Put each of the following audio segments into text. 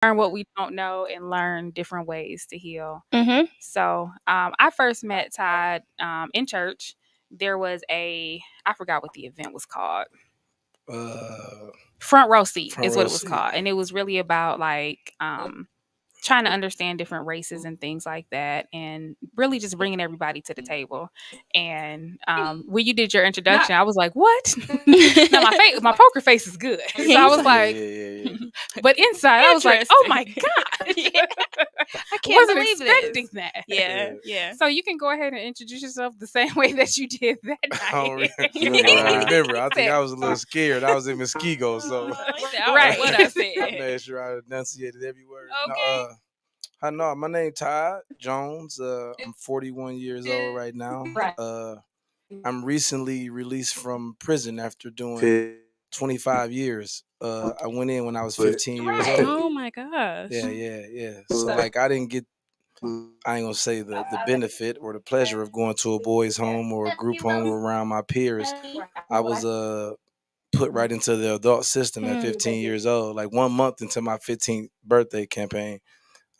learn what we don't know and learn different ways to heal. Mm-hmm. So I first met Todd in church. There was I forgot what the event was called. Uh, Front row seat front is what row it was seat. called, and it was really about like trying to understand different races and things like that, and really just bringing everybody to the table. And when you did your introduction, I was like, "What?" Now my poker face is good, so I He's was like, Yeah, like, yeah, yeah, yeah. but inside I was like, "Oh interesting. my god!" Yeah. I can't Wasn't believe expecting this. that. Yeah, Yeah. yeah. So you can go ahead and introduce yourself the same way that you did that I night. don't remember. I think Said, I was a little scared. I was in Muskego, so He said, I don't know right. what I I said. made sure I enunciated every word. No, Okay. I know my name Todd Jones. I'm 41 years old right now. I'm recently released from prison after doing 25 years. I went in when I was 15 years old. Oh my gosh. Yeah, yeah, yeah. So like I didn't get I ain't gonna say the benefit or the pleasure of going to a boys' home or a group home around my peers. I was put right into the adult system at 15 years old. Like 1 month into my 15th birthday campaign,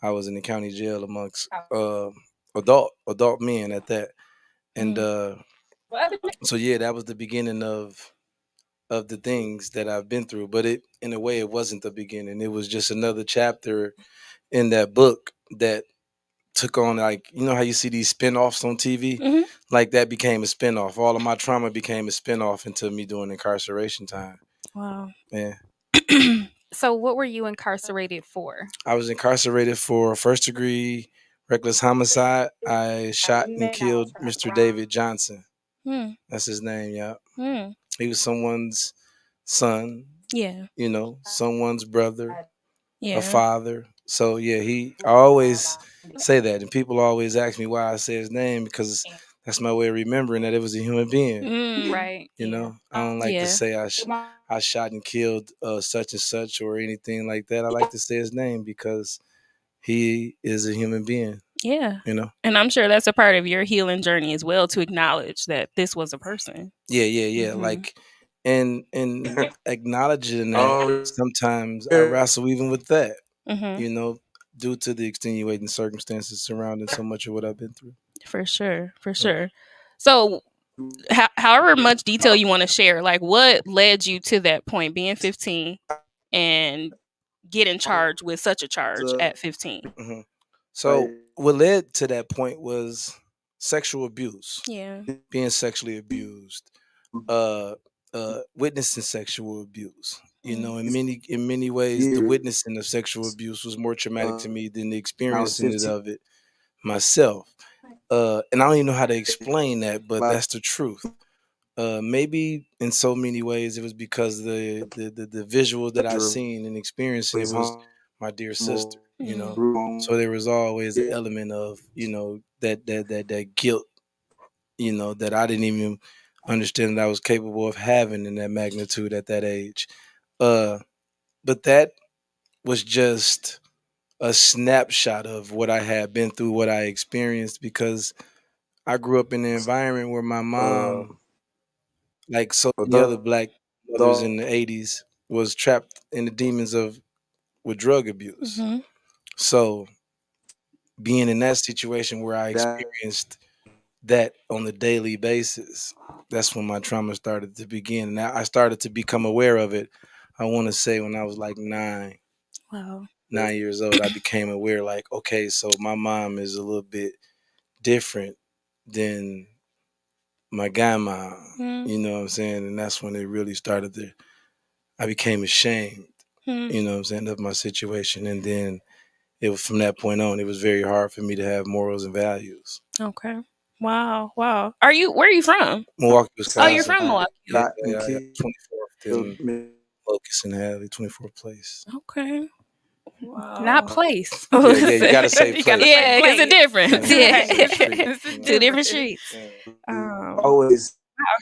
I was in the county jail amongst adult men at that. And so yeah, that was the beginning of the things that I've been through. But it in a way it wasn't the beginning. It was just another chapter in that book that took on, like, you know how you see these spin-offs on TV? Mm-hmm. Like that became a spin-off. All of my trauma became a spin-off into me doing incarceration time. Wow. Yeah. So what were you incarcerated for? I was incarcerated for first degree reckless homicide. I shot and killed Mr. David Johnson. Hmm. That's his name, yeah. Hmm. He was someone's son, Yeah. someone's brother, a Yeah. father. So yeah, I always say that, and people always ask me why I say his name because that's my way of remembering that it was a human being. Mm. Right. I don't like to Yeah. say I shot and killed such and such or anything like that. I like to say his name because he is a human being. Yeah. You know. And I'm sure that's a part of your healing journey as well, to acknowledge that this was a person. Yeah, yeah, yeah. Mhm. Like, and acknowledging that sometimes I wrestle even with that. Mhm. You know, due to the extenuating circumstances surrounding so much of what I've been through. For sure. For Yeah. sure. So, however much detail you want to share, like what led you to that point, being 15 and getting charged with such a charge at 15? Mhm. So what led to that point was sexual abuse, Yeah. being sexually abused, uh, witnessing sexual abuse. Mm. In many ways, the witnessing of sexual abuse was more traumatic to me than the experiencing it of it myself. And I don't even know how to explain that, but that's the truth. Maybe in so many ways it was because the visual that I seen and experiencing it was my dear sister. Mm. So there was always an element of that guilt, that I didn't even understand that I was capable of having in that magnitude at that age. Uh, but that was just a snapshot of what I had been through, what I experienced, because I grew up in an environment where my mom, like so many other black mothers in the 80s, was trapped in the demons of with drug abuse. Mhm. So being in that situation where I experienced that on a daily basis, that's when my trauma started to begin. And I started to become aware of it. I want to say when I was like Wow. 9 years old, I became aware, like, okay, so my mom is a little bit different than my grandma. Mm. You know what I'm saying? And that's when it really started to. I became ashamed. Mm. You know what I'm saying, of my situation, and then it was from that point on. It was very hard for me to have morals and values. Okay. Wow. Wow. Where are you from? Milwaukee, Oh, you're Wisconsin. from Milwaukee. Yeah, yeah, I got 24th in Locust and Hadley, 24th place. Okay. Not Wow. place. Oh, Yeah, yeah, you gotta say You gotta place. say yeah, because place. it's different. Yeah, Yeah. It's a Two different difference. streets. yeah.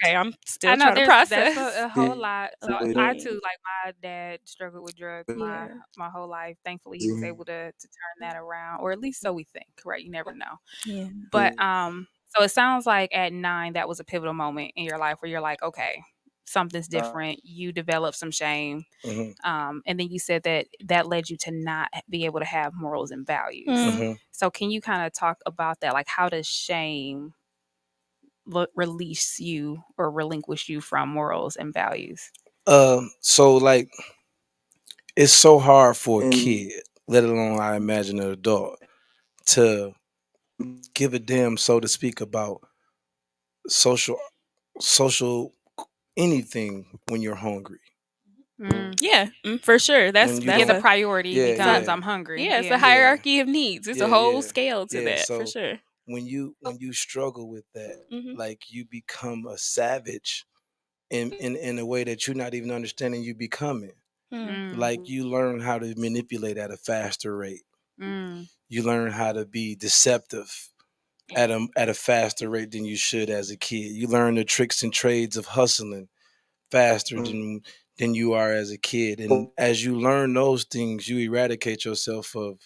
Okay, I'm I still know trying to that's process. a whole lot. So I Okay. too, like my dad struggled with drugs Yeah. my whole life. Thankfully, he was able to turn that around, or at least so we think. Right? You never know. Yeah. But so it sounds like at 9 that was a pivotal moment in your life where you're like, okay, something's different, you develop some shame. Mhm. And then you said that that led you to not be able to have morals and values. Mm. Mhm. So can you kind of talk about that? Like, how does shame release you or relinquish you from morals and values? So like it's so hard for a kid, let alone I imagine an adult, to give a damn, so to speak, about social social anything when you're hungry. Mm. Yeah, for sure. When you Yeah, That's the don't, a priority yeah, so, becomes yeah, I'm hungry. yeah, it's a Yeah. yeah, hierarchy of needs. It's a yeah, whole yeah, scale to yeah. that for So sure. when you struggle with that, Hmm. like you become a savage in a way that you're not even understanding you becoming. Mm. Mm. Like you learn how to manipulate at a faster rate. Mm. You learn how to be deceptive at a faster rate than you should as a kid. You learn the tricks and trades of hustling faster than you are as a kid. And as you learn those things, you eradicate yourself of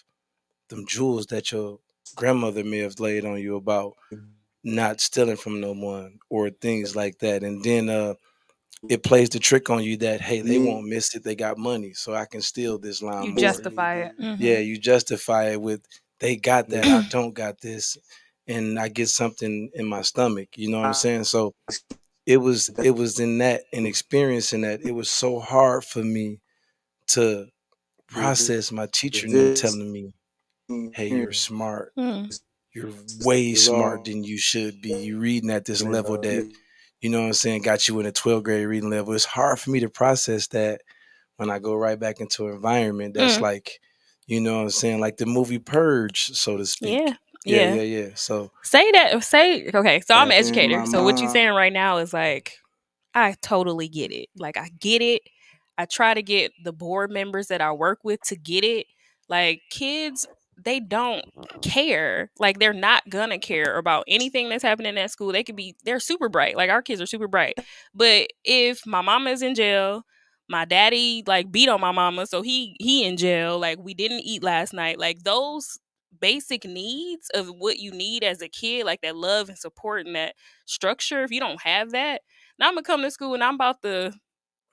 them jewels that your grandmother may have laid on you about not stealing from no one or things like that. And then it plays the trick on you that hey, they won't miss it. They got money, so I can steal this line You more. justify it. Yeah, Hmm. you justify it with they got that, I don't got this, and I get something in my stomach. You know what I'm saying? So it was in experiencing that it was so hard for me to process my teacher and them telling me, "Hey, you're smart. Mm. You're way smart than you should be. You reading at this level that you know what I'm saying got you in a 12th grade reading level." It's hard for me to process that when I go right back into an environment that's Mm. like, you know what I'm saying, like the movie Purge, so to Yeah, speak. Yeah, yeah. yeah, yeah. So Say that. Say okay. So I'm an educator. my So what you mom. saying right now is like I totally get it. Like I get it. I try to get the board members that I work with to get it. Like kids, they don't care. Like they're not gonna care about anything that's happening at school. They're super bright. Like our kids are super bright. But if my mama is in jail, my daddy like beat on my mama, so he in jail. Like we didn't eat last night. Like those basic needs of what you need as a kid, like that love and support and that structure. If you don't have that, now I'm gonna come to school and I'm about to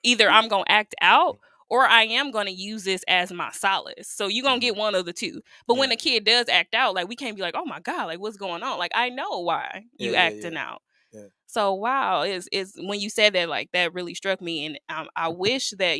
either I'm gonna act out or I am gonna use this as my solace. So you're gonna Mhm. get one of the two. But when Yeah, a kid does act out, like we can't be like, oh my God, like what's going on? Like I know why yeah, you yeah, yeah, acting out. yeah. So wow, is when you said that, like that really struck me, and I wish that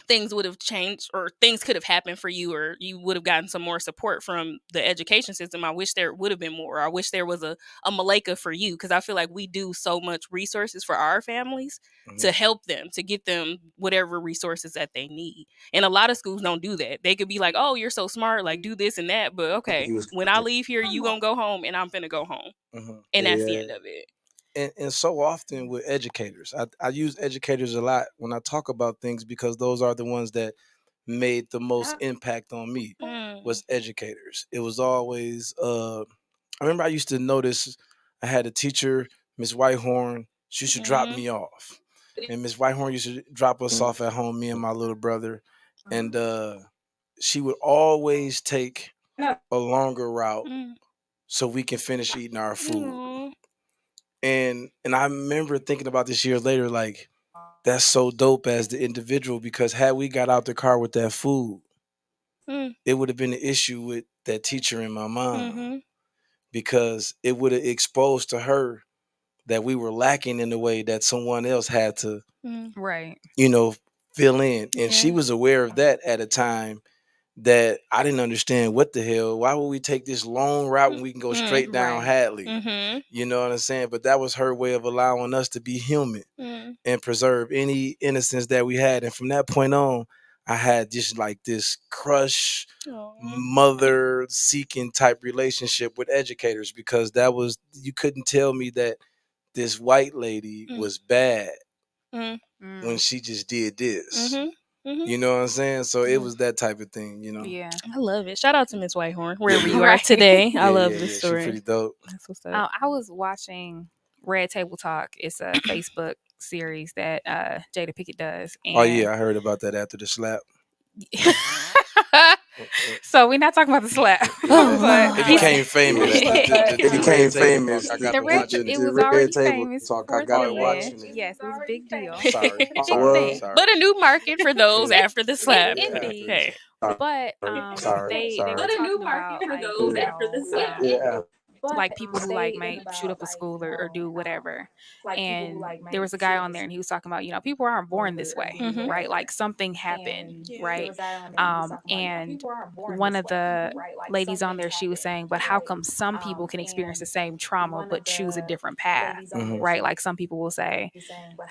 things would have changed or things could have happened for you or you would have gotten some more support from the education system. I wish there would have been more. I wish there was a Malika for you because I feel like we do so much resources for our families Mhm. to help them, to get them whatever resources that they need. And a lot of schools don't do that. They could be like, oh, you're so smart, like do this and that. But okay, when I leave here, you gonna go home and I'm finna go home. Mhm. And that's the end of it. And so often with educators, I use educators a lot when I talk about things because those are the ones that made the most impact on me Mm, was educators. It was always I remember I used to notice I had a teacher, Miss Whitehorn, she used to drop mm-hmm, me off. And Miss Whitehorn used to drop us off at home, me and my little brother. And she would always take a longer route mm, so we can finish eating our food. mm, And I remember thinking about this years later, like, that's so dope as the individual because had we got out the car with that food, mm, it would have been an issue with that teacher and my mom mm-hmm, because it would have exposed to her that we were lacking in the way that someone else had to, mm, Right. you know, fill in. And she yeah. was aware of that at a time that I didn't understand what the hell. Why would we take this long route when we can go Mm, straight down Right. Hadley? mhm, You know what I'm saying? But that was her way of allowing us to be human mm. and preserve any innocence that we had. And from that point on, I had just like this crush, Aw. mother seeking type relationship with educators because that was, you couldn't tell me that this white lady Mm, was bad mm, when Mm. she just did this. mhm, mhm. You know what I'm saying? So it Mm. was that type of thing. Yeah. I love it. Shout out to Miss Whitehorn, Yeah, wherever you yeah. are Right. today. I Yeah, love yeah, this yeah. She pretty story. dope. That's what's up. I was watching Red Table Talk. It's a Facebook series that Jada Pickett does, Oh and yeah, I heard about that after the slap. So we're not talking about the slap, Oh but It no. became famous. The red table talk. I got the to red watching it it. was already famous before Oh, then. watching it. Yes, it was a big I'm deal, sorry. I'm big sorry. I'm thing. sorry. But a new market for those Yeah. after the slap. Indeed. Hey. But they were talking about like, like people who like might shoot up a school or do whatever. And there was a guy on there and he was talking about, people aren't born this way, Mhm. right? Like something happened, Yeah. right? And one of the ladies on there, she was saying, but how come some people can experience the same trauma but choose a different path, Mhm. right? Like some people will say,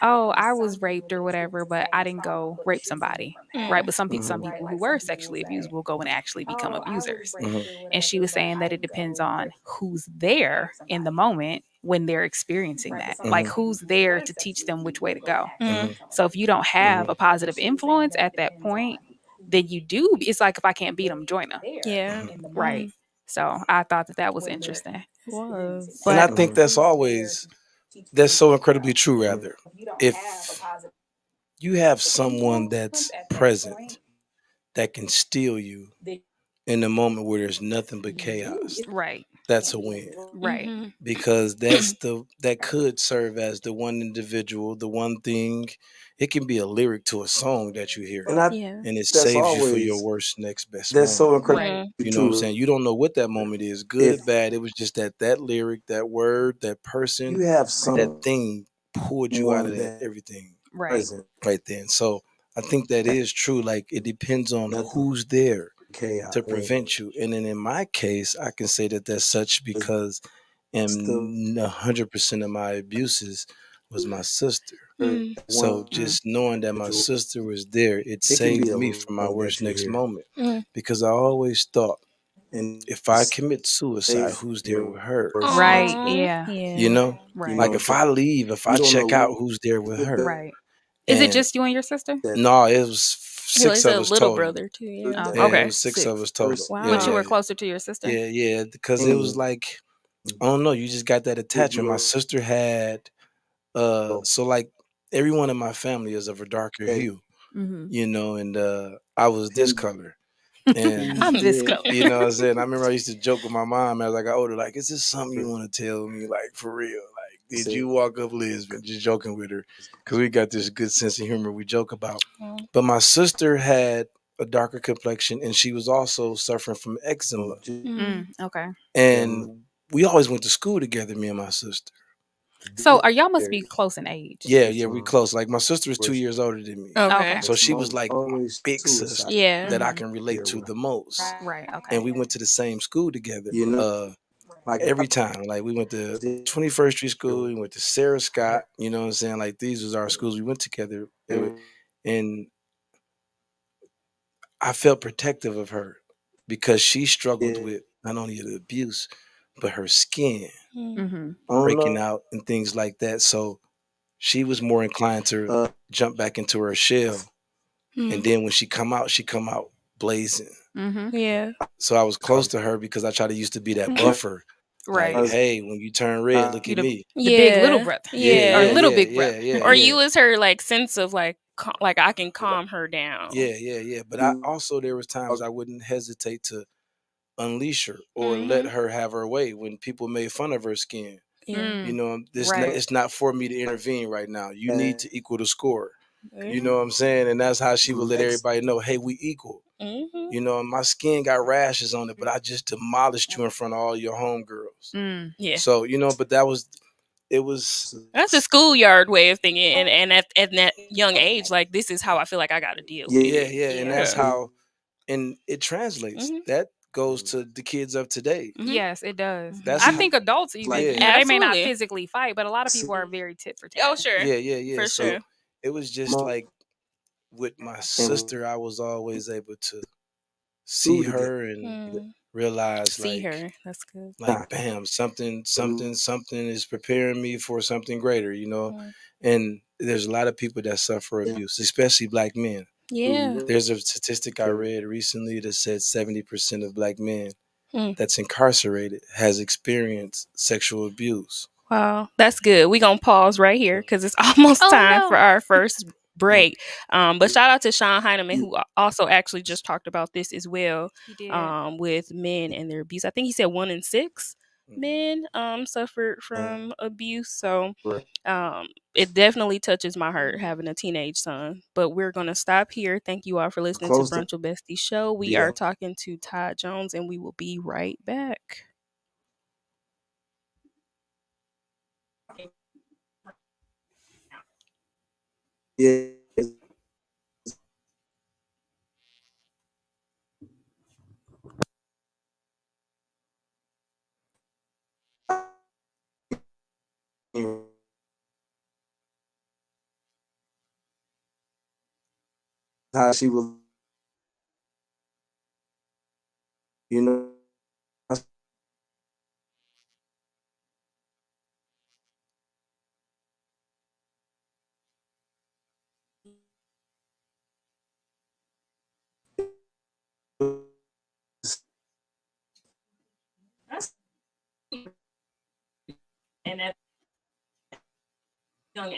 oh, I was raped or whatever, but I didn't go rape somebody, right? But some people who were sexually abused will go and actually become abusers. Mhm. And she was saying that it depends on who's there in the moment when they're experiencing that. Like Mhm. who's there to teach them which way to go. Mm. Mhm. So if you don't have a positive influence at that point, then you do. It's like if I can't beat them, join them. Yeah. Mhm. Right. Mm. So I thought that was interesting. It was. And I But think that's so incredibly true. Rather, if you have someone that's present that can steal you in the moment where there's nothing but chaos, right. that's a win. Right. Mhm. Because that could serve as the one individual, the one thing. It can be a lyric to a song that you hear, Yeah. and it saves you for your worst next best moment. Right. Mm. You know what I'm saying? You don't know what that moment is, good, bad. It was just that lyric, that word, that person, that thing pulled you out of that everything Right. right then. So I think that is true. Like it depends on who's there to prevent you. And then in my case, I can say that that's such because in 100% of my abuses was my sister. Mm. So Mm. just knowing that my sister was there, it saved me from my worst next moment. Because I always thought, if I commit suicide, who's there with her? Right. Aw. Yeah. You Yeah. know? Right. Like if I leave, if I check out, who's there with her? Right. Is it And just you and your sister? no, it was He six was a of us little total. brother too. Yeah. Okay. Yeah, it Okay. was six of 6. us total. Yeah, But you Wow. were yeah. closer to your sister? Yeah, yeah. Because it was like, I don't know, you just got that attachment. My sister had so like everyone in my family is of a darker hue, Mm-hmm. and I was this color. And I'm this color. you know what I'm saying? I remember I used to joke with my mom as I got older, like, is this something you want to tell me? Like for real? Like, did you walk up Lisbon? Just joking with her. Cause we got this good sense of humor we joke about. Mm. But my sister had a darker complexion and she was also suffering from eczema. Mm. Mm, okay. And we always went to school together, me and my sister. So are y'all must be close in age? Yeah, yeah, we close. Like my sister is 2 years older than me. Okay. Okay. So she was like my big sister Yeah. that I Mm-hmm. can relate to the most. Right. And Okay. we went to the same school together. Every time. Like we went to 21st Street School, we went to Sarah Scott, you know what I'm saying? Like these was our schools we went together. And I felt protective of her because she struggled with not only the abuse, but her skin Mm. Mm-hmm. breaking out and things like that. So she was more inclined to jump back into her shell. And Mm. then when she come out blazing. Mm-hmm. Yeah. So I was close to her because I tried to used to be that buffer. Right. Like, hey, when you turn red, look You at me. the big little Yeah. brother Yeah, or yeah, Yeah. little yeah, big yeah, brother. yeah, Or yeah. you was her like sense of like like I can calm her down. Yeah, yeah, yeah. But I also there was times I wouldn't hesitate to unleash her or let Mhm. her have her way when people made fun of her skin. Yeah. You Mm, know, right. it's not for me to intervene right now. You need to equal the score. You Yeah. know what I'm saying? And that's how she would let everybody know, hey, we equal. Mhm. You know, my skin got rashes on it, but I just demolished you in front of all your homegirls. Mm, Yeah. So, but it was, That's a schoolyard way of thinking, and at that young age, like this is how I feel like I got to deal with yeah, it. yeah. And that's Yeah. how, and it translates. Mhm. That goes to the kids of today. Mhm. yes, it does. That's I how, think adults even, yeah, they may not Absolutely. physically fight, but a lot of people are very tit for Oh, tat. sure. yeah, yeah, yeah. For So sure. it was just like with my sister, I was always able to see her and Mm. realize See her. That's good. bam, something is preparing me for something greater. Mm. And there's a lot of people that suffer abuse, especially black men. Yeah. There's a statistic I read recently that said 70% of black men Mm. that's incarcerated has experienced sexual abuse. Wow. That's good. We gonna pause right here because it's almost Oh time for no. our first break. But shout out to Sean Heineman, who also actually just talked about this as well. He did. With men and their abuse. I think he said 1 in 6 men suffered from abuse. So it definitely touches my heart having a teenage son. But we're gonna stop here. Thank you all for listening to Brunch with Bestie show. We are talking to Todd Jones, and we will be right back. Yeah. How she was, you know, And that young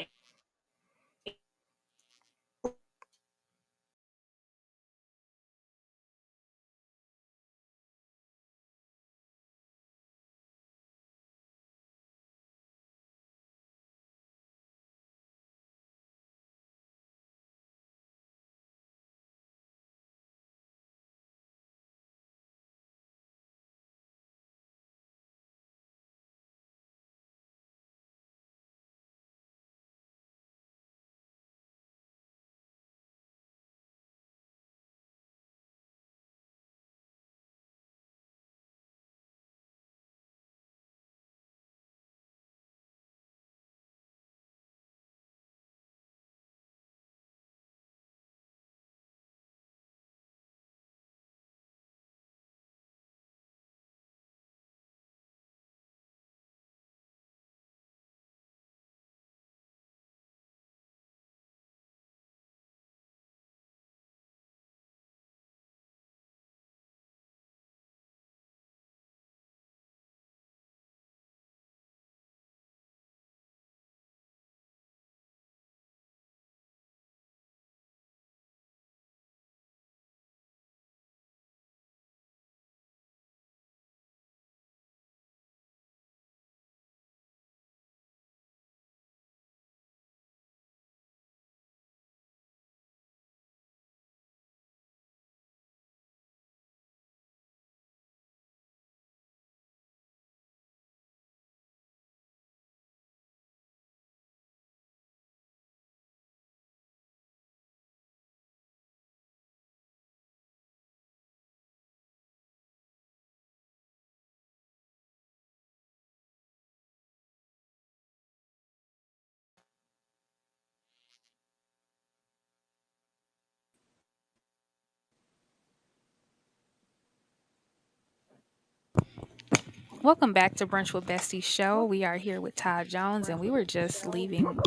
Welcome back to Brunch with Bestie show. We are here with Todd Jones, and we were just leaving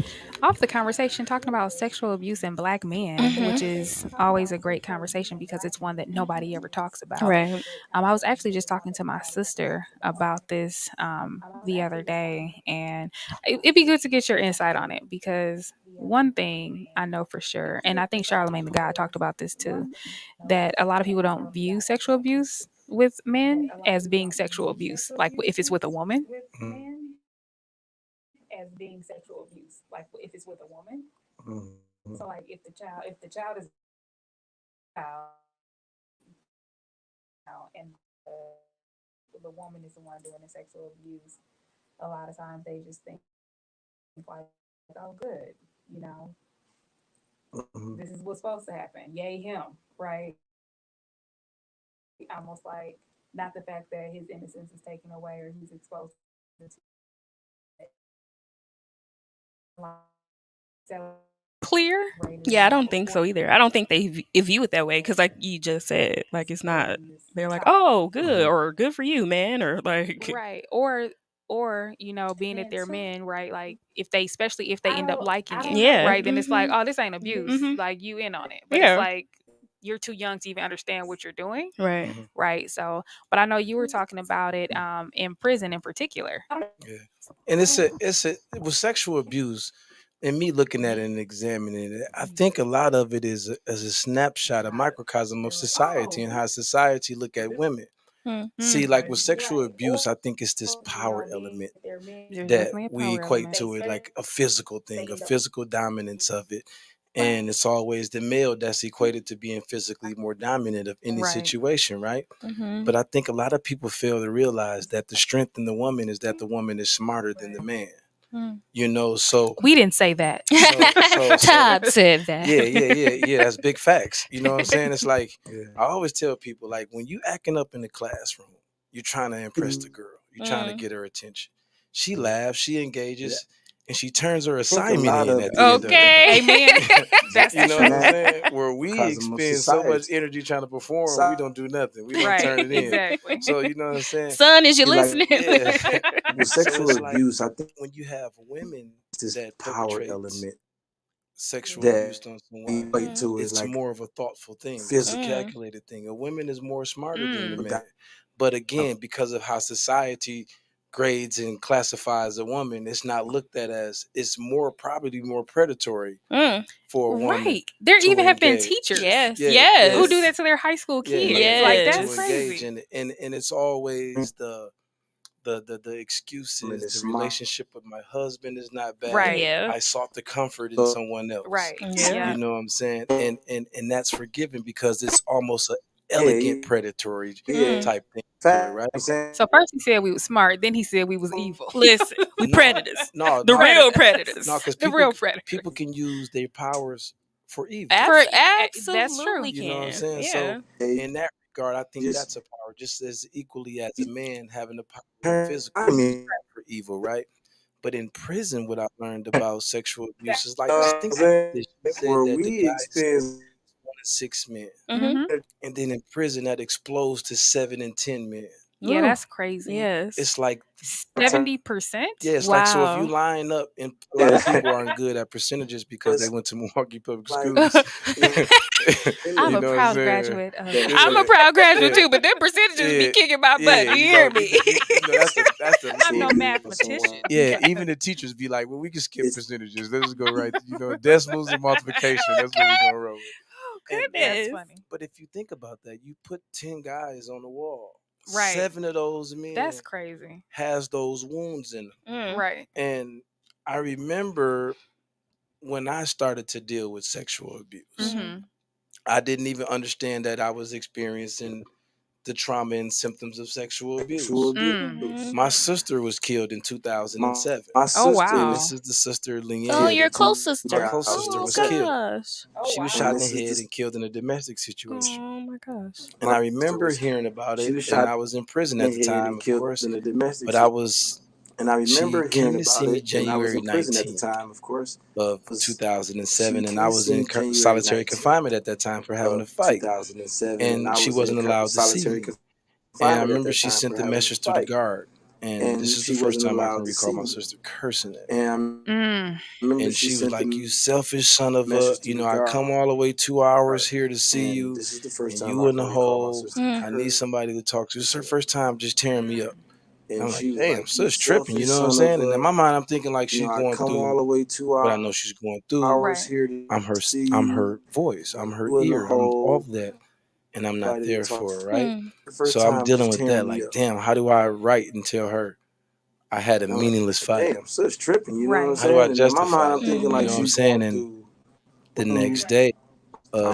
off the conversation talking about sexual abuse in Black men, which is always a great conversation because it's one that nobody ever talks about. right. I was actually just talking to my sister about this the other day, and it'd be good to get your insight on it because one thing I know for sure, and I think Charlemagne the Guy talked about this too, that a lot of people don't view sexual abuse with men as being sexual abuse, like if it's with a woman. As being sexual abuse, like if it's with a woman. So like if the child is child, and the woman is the one doing the sexual abuse, a lot of times they just think like, oh, good, you know, this is what's supposed to happen. Yay, him, right? Almost like not the fact that his innocence is taken away or he's exposed to clear. Yeah, I don't think so either. I don't think they view it that way because, like you just said, like it's not. They're like, "Oh, good," or "Good for you, man," or like, right, or you know, being that they're men, right? Like if they, especially if they end up liking it, yeah, right? Then it's like, oh, this ain't abuse. hmm Like you in on it, but it's yeah, like you're too young to even understand what you're doing, right. right? So, but I know you were talking about it in prison in particular. Yeah. And it's a with sexual abuse. and me looking at it and examining it, I think a lot of it is as a snapshot, a microcosm of society and how society look at women. Hmm. See, like with sexual abuse, I think it's this power element There's that definitely a we power equate element. to it like a physical thing, a physical dominance of it. And it's always the male that's equated to being physically more dominant of any Right. situation, right? Mm-hmm. But I think a lot of people fail to realize that the strength in the woman is that the woman is smarter than the man. You know, so We didn't say that. Todd said that. yeah. That's big facts. You know what I'm saying? It's like I always tell people, like when you acting up in the classroom, you're trying to impress the girl, you're trying to get her attention. She laughs, she engages, and she turns her assignment in at the end of the day. Okay. Amen. That's You the know what I'm truth. saying? Where we expend so much energy trying to perform, we don't do nothing. We don't turn Right. it in. Exactly. So you know what I'm saying? Son, is you listening? Yeah. So it's like when you have women that perpetrates sexual abuse on someone, it's more of a thoughtful thing. It's a calculated thing. A woman is more smarter than the man. But again, because of how society grades and classifies a woman, it's not looked at as it's more probably more predatory for a woman Right. There to even have been engage. teachers Yes. Yeah, Yes. who do that to their high school Yeah, kids. Like Yes. that's to engage crazy. in it. And it's always the excuses, the relationship with my husband is not bad. Right. Yeah. I sought the comfort in someone else. Right. Yeah. Yeah. You know what I'm saying? And that's forgiven because it's almost an elegant predatory type thing to it, right? So first he said we was smart, then he said we was evil. Listen, we No, predators. no, The no, real Predators. predators. no, because The real predators. people can use their powers for evil. For that's Absolutely true. You know what I'm can. saying? Yeah. So in that regard, I think that's a power, just as equally as a man having the power to physically use that for evil, right? But in prison, what I learned about sexual abuse is like just think about this. You said that the guy said it's 1 in 6 men, Mm-hmm. Mm-hmm. and then in prison that explodes to 7 and 10 men. Yeah, Ooh. that's crazy. Yes. It's like 70%? it's like so if you Wow. line up, and a lot of people aren't good at percentages because they went to Milwaukee Public Schools. I'm You a know what I'm proud saying? graduate of I'm a proud graduate too, but them percentages be Yeah, kicking my butt. yeah, You hear me? that's the I'm no mathematician. yeah. Even the teachers be like, well, we can skip percentages. Let's just go right, decimals and multiplication. That's what we're gonna roll with. Oh And That's goodness. funny. but if you think about that, you put 10 guys on the wall. Right. 7 of those men That's crazy. has those wounds in them. Right. And I remember when I started to deal with sexual abuse, Mm-hmm. I didn't even understand that I was experiencing the trauma and symptoms of sexual abuse. Mm-hmm. My sister was killed in 2007. Oh And wow. this is the sister Oh, Leanne. your close My sister. close sister Oh was killed. gosh. She was shot in the head and killed in a domestic situation. Oh my gosh. And I remember hearing about it, and I was in prison at the time, of course. But I was she came to see me January 19th of 2007, and I was in solitary confinement at that time for having a fight, and she wasn't allowed to see me. And I remember she sent the message to the guard, and this is the first time I can recall my sister cursing at me. Mm. And she was like, "You selfish son of a, I come all the way 2 hours here to see you, and you in the hole. I need somebody to talk to." This is her first time just tearing me up. I'm like, damn, sis tripping, you know what I'm saying? And in my mind, I'm thinking like she's going through what I know she's going through. Right. I'm her voice, I'm her ear, I'm all of that, and I'm not there for her, right? So I'm dealing with that, like, damn, how do I write and tell her I had a meaningless fight? Right. How do I justify that? You know what I'm Mhm. saying? And the next day,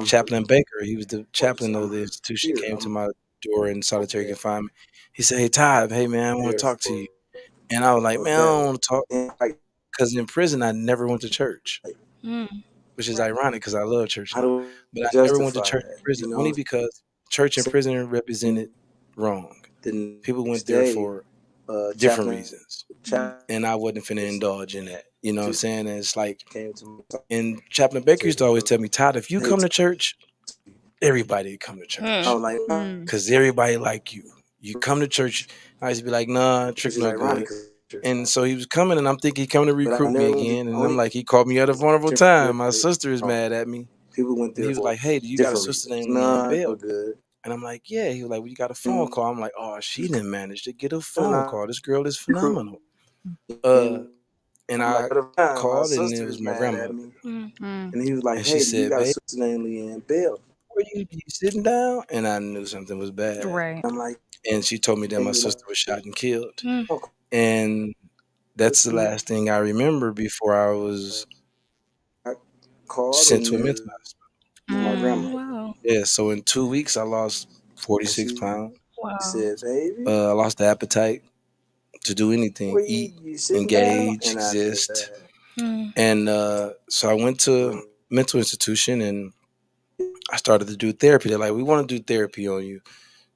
Chaplain Baker, he was the chaplain of the institution, came to my door in solitary confinement. He said, "Hey, Todd, hey, man, I want to talk to you." And I was like, "Man, I don't want to talk." Because in prison, I never went to church, Mm. which is Right. ironic because I love church now. But I never went to church in prison, only because church and prison represented wrong. People went there for different reasons. And I wasn't finna indulge in that. You know what I'm saying? And it's like, and Chaplain Baker used to always tell me, Todd, if you come to church, everybody come to church. Mm. Because everybody like you. You come to church, I used to be like, nah, trick no good. And so he was coming, and I'm thinking he coming to recruit me again. And I'm like, he called me at a vulnerable time. My sister is mad at me. And he was like, hey, do you got a sister named Leanne Bell? And I'm like, yeah. He was like, well, you got a phone call. I'm like, oh, she didn't manage to get a phone call. This girl is phenomenal. Uh, And I called, and it was my grandmother. Mm. And she said, "Babe, were you sitting down?" And I knew something was bad. Right. And she told me that my sister was shot and killed. Mm. And that's the last thing I remember before I was sent to a mental hospital. Mm. Wow. Yeah, so in 2 weeks, I lost 46 pounds. Wow. I lost the appetite to do anything, eat, engage, exist. Mm. And so I went to mental institution, and I started to do therapy. They're like, "We want to do therapy on you."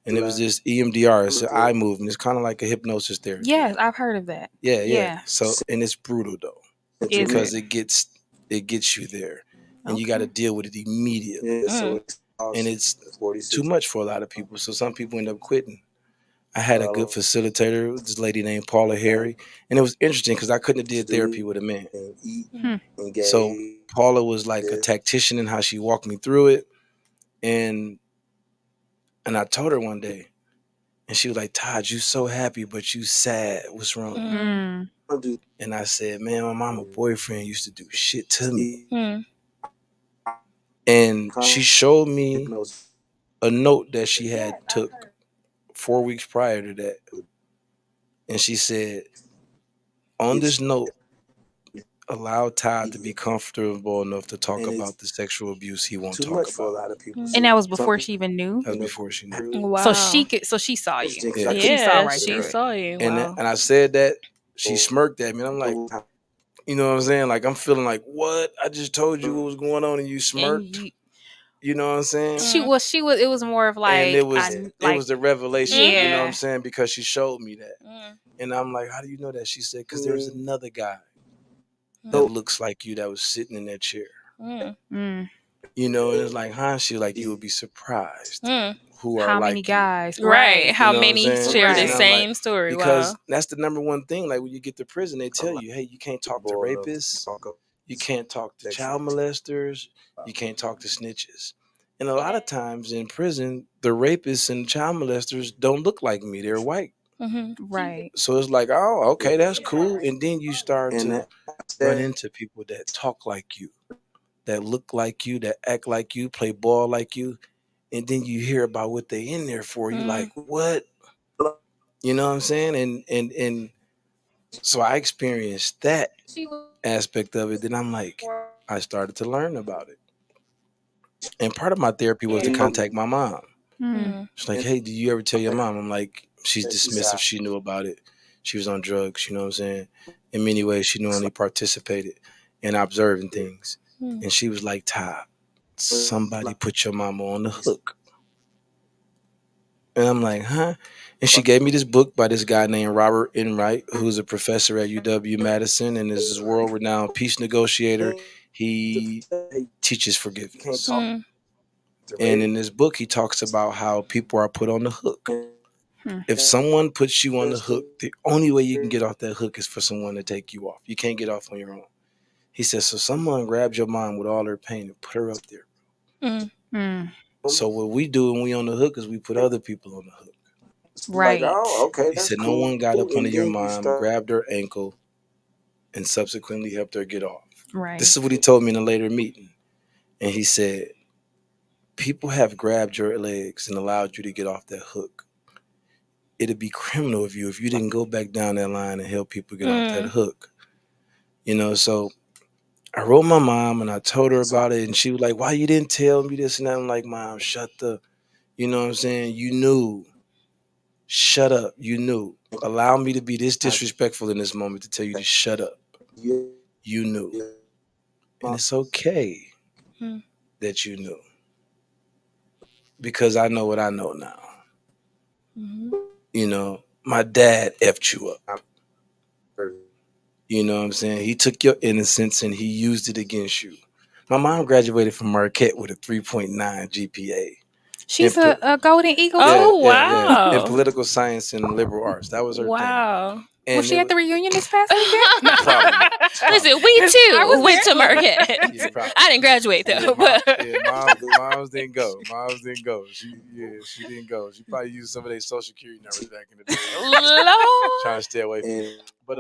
And it was this EMDR, it's an eye movement. It's kind of like a hypnosis therapy. Yes, I've heard of that. Yeah, yeah. Yeah. So, and it's brutal though, Is because it? it gets you there, and you got to Okay. deal with it immediately. Mm. And it's too much for a lot of people. So some people end up quitting. I had a good facilitator, this lady named Paula Harry, and it was interesting because I couldn't have did therapy with a man. Hmm. So Paula was like a tactician in how she walked me through it, and I told her one day, and she was like, "Todd, you so happy, but you sad. What's wrong?" Mm. Mm. And I said, "Man, my mama boyfriend used to do shit to me." Mm. And she showed me a note that she had took 4 weeks prior to that, and she said, on this note, allow Todd to be comfortable enough to talk about the sexual abuse he won't talk about. And that was before she even knew. That was before she knew. Wow. So she saw you. Yeah. Like she saw Yeah, right she through it. saw you. And Wow. and I said that, she smirked at me, and I'm like, you know what I'm saying? Like, I'm feeling like, what? I just told you what was going on, and you And smirked. you, You know what I'm saying? she was. It was more of And like it was the revelation. You know what yeah. I'm saying? Because she showed me that, Mm. and I'm like, how do you know that? She said, because there's another guy that Mm. looks like you that was sitting in that chair. Mm. Mm. You know, and it's like, huh? She like, you would be surprised Mm. who are How many like you. guys? Right. Right. How You know what I'm many saying? share the And I'm like, same story? because Wow. that's the number one thing. Like, when you get to prison, they tell you, hey, you can't talk to rapists, you can't talk to child molesters, you can't talk to snitches. And a lot of times in prison, the rapists and child molesters don't look like me. They're white. Mm-hmm. Right. So it's like, oh, okay, that's cool. And then you start to run into people that talk like you, that look like you, that act like you, play ball like you. And then you hear about what they in there for. You like, what? You know what I'm saying? And so I experienced that aspect of it. Then I'm like, I started to learn about it. And part of my therapy was to contact my mom. Mm. Mm. She's like, hey, did you ever tell your mom? I'm like, she's dismissive. She knew about it. She was on drugs, you know what I'm saying? In many ways, she only participated in observing things. Mm. And she was like, Todd, somebody put your mama on the hook. And I'm like, huh? And she gave me this book by this guy named Robert Enright, who's a professor at UW Madison and is this world renowned peace negotiator. He teaches forgiveness. Mm. And in this book, he talks about how people are put on the hook. Hmm. If someone puts you on the hook, the only way you can get off that hook is for someone to take you off. You can't get off on your own. He says, so someone grabs your mom with all her pain and put her up there. Mm. Mm. So what we do when we on the hook is we put other people on the hook. Right. He said no one got up under your mom, grabbed her ankle, and subsequently helped her get off. Right. This is what he told me in a later meeting. And he said, people have grabbed your legs and allowed you to get off that hook. It'd be criminal of you if you didn't go back down that line and help people get off that hook. You know, so I wrote my mom and I told her about it, and she was like, why you didn't tell me this and that? I'm like, Mom, shut the, you know what I'm saying? You knew. Shut up. You knew. Allow me to be this disrespectful in this moment to tell you to shut up. You knew. And it's okay Mm. that you knew. Because I know what I know now. Mm-hmm. You know, my dad effed you up. You know what I'm saying? He took your innocence and he used it against you. My mom graduated from Marquette with a 3.9 GPA. She's a Golden Eagle too. Oh, Yeah. In wow. political science and liberal arts. That was her thing. Wow. And Was she at the reunion this past weekend? Probably not. Listen, we I too was went to there. Marquette. Yeah, probably. I didn't graduate Yeah, though. But moms didn't go. Moms didn't go. She didn't go. She probably used some of their social security numbers back in the day. Trying Lord. to stay away from it. But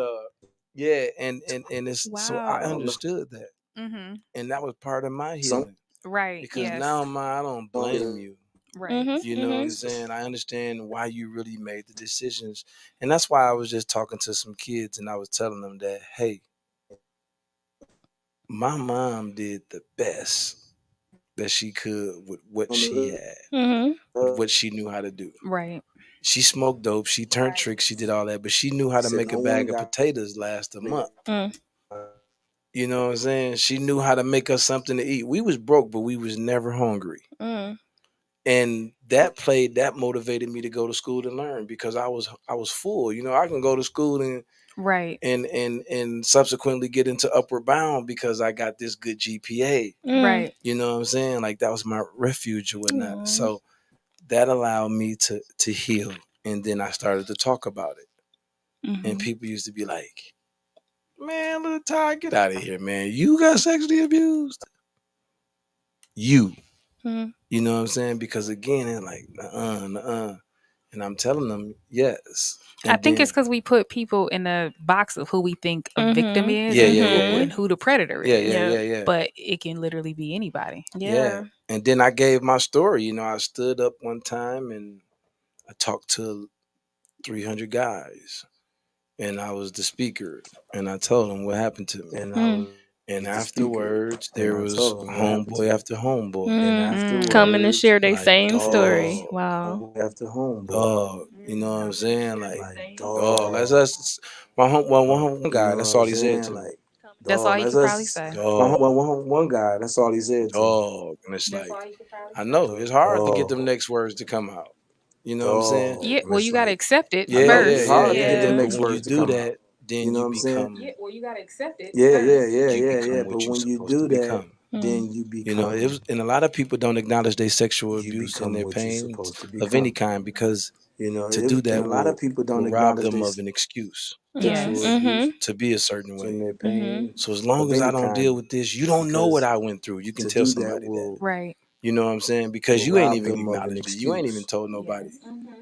Yeah, and it's so I Wow. understood that, Mhm. and that was part of my healing Right. because Yes. now, I don't blame you. Right. Mhm. You know what Mhm. I'm saying? I understand why you really made the decisions, and that's why I was just talking to some kids, and I was telling them that, hey, my mom did the best that she could with what she had, Mhm. with what she knew how to do. Right. She smoked dope, she turned tricks, she did all that, but she knew how to make a bag of potatoes last a month. Mm. You know what I'm saying? She knew how to make us something to eat. We was broke, but we was never hungry. Mm. And that motivated me to go to school to learn because I was full. You know, I can go to school Right. and subsequently get into upward bound because I got this good GPA. Mm. Right. You know what I'm saying? Like that was my refuge or whatnot. Aw. So that allowed me to heal. And then I started to talk about it. And Mhm. people used to be like, man, little Todd, get out of here, man. You got sexually abused? You. Mm. You know what I'm saying? Because again, it's like, and I'm telling them, yes. I And think it's then, because we put people in the box of who we think a victim Mhm. is yeah, and yeah, yeah, who yeah. Mhm. and who the predator Yeah, is. yeah, Yep. yeah, yeah. But it can literally be anybody. Yeah. Yeah. And then I gave my story. You know, I stood up one time and I talked to 300 guys and I was the speaker and I told them what happened to me. Mm. And afterwards, there was homeboy after homeboy. Mm. Mm. Coming to share their Like, same story. dog, Wow. dog. You know what I'm saying? Like, dog, let's us. My home, well, one guy, that's all he said to me. That's all he could probably say. Dog, dog. And it's like, I know it's hard to get them next words to come out. You know what I'm saying? Yeah. Well, you got to accept it Yeah, yeah, first. yeah, yeah. Yeah. But when you do that, then you become what you're supposed to become. Mm. You know, and a lot of people don't acknowledge their sexual abuse and their pains of any kind because to do that will rob them of an excuse Yes. Mhm. to be a certain way. Mhm. So as long as I don't deal with this, you don't know what I went through. You can tell somebody that. Right. You know what I'm saying? Because you ain't even acknowledged it. You ain't even told nobody.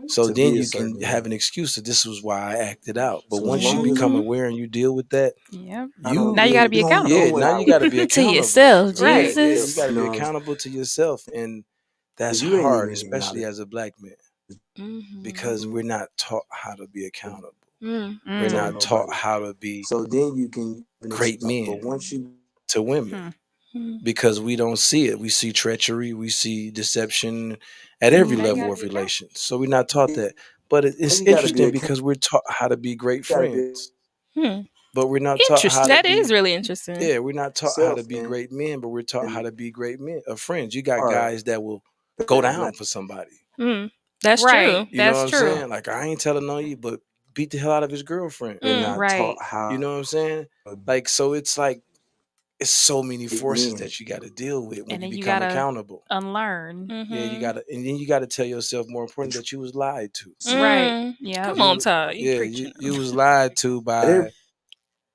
So then you can have an excuse that this was why I acted out. But once you become Mhm. aware and you deal with that, Yep. Now you got to you be accountable. yeah, now you got to be To accountable. yourself, Yeah, Right. yeah, you got Jesus. to be accountable to yourself and that's hard, especially as a black man because Mhm. we're not taught how to be accountable. Mm. We're Mm. not taught how to be great men to women Hmm. Mm. because we don't see it. We see treachery, we see deception at every Mhm. level of relations. So we're not taught that. But it's interesting because we're taught how to be great friends, Hmm. but we're not taught how Interesting. to That is be really interesting. yeah, we're not taught how to be great men, but we're taught how to be great men, friends. You got guys that will go down for somebody. Mm. That's Right. true. You know what That's I'm true. saying? Like I ain't telling on you, but beat the hell out of his girlfriend. Mm. Right. You know what I'm saying? Like so it's like it's so many forces that you got to deal with when And you then you become got to accountable. unlearn. Yeah, you Mhm. gotta, and then you gotta tell yourself more important that you was lied to. Right. Mm. Yep. Come on, Todd. You Yeah, preaching. you was lied to by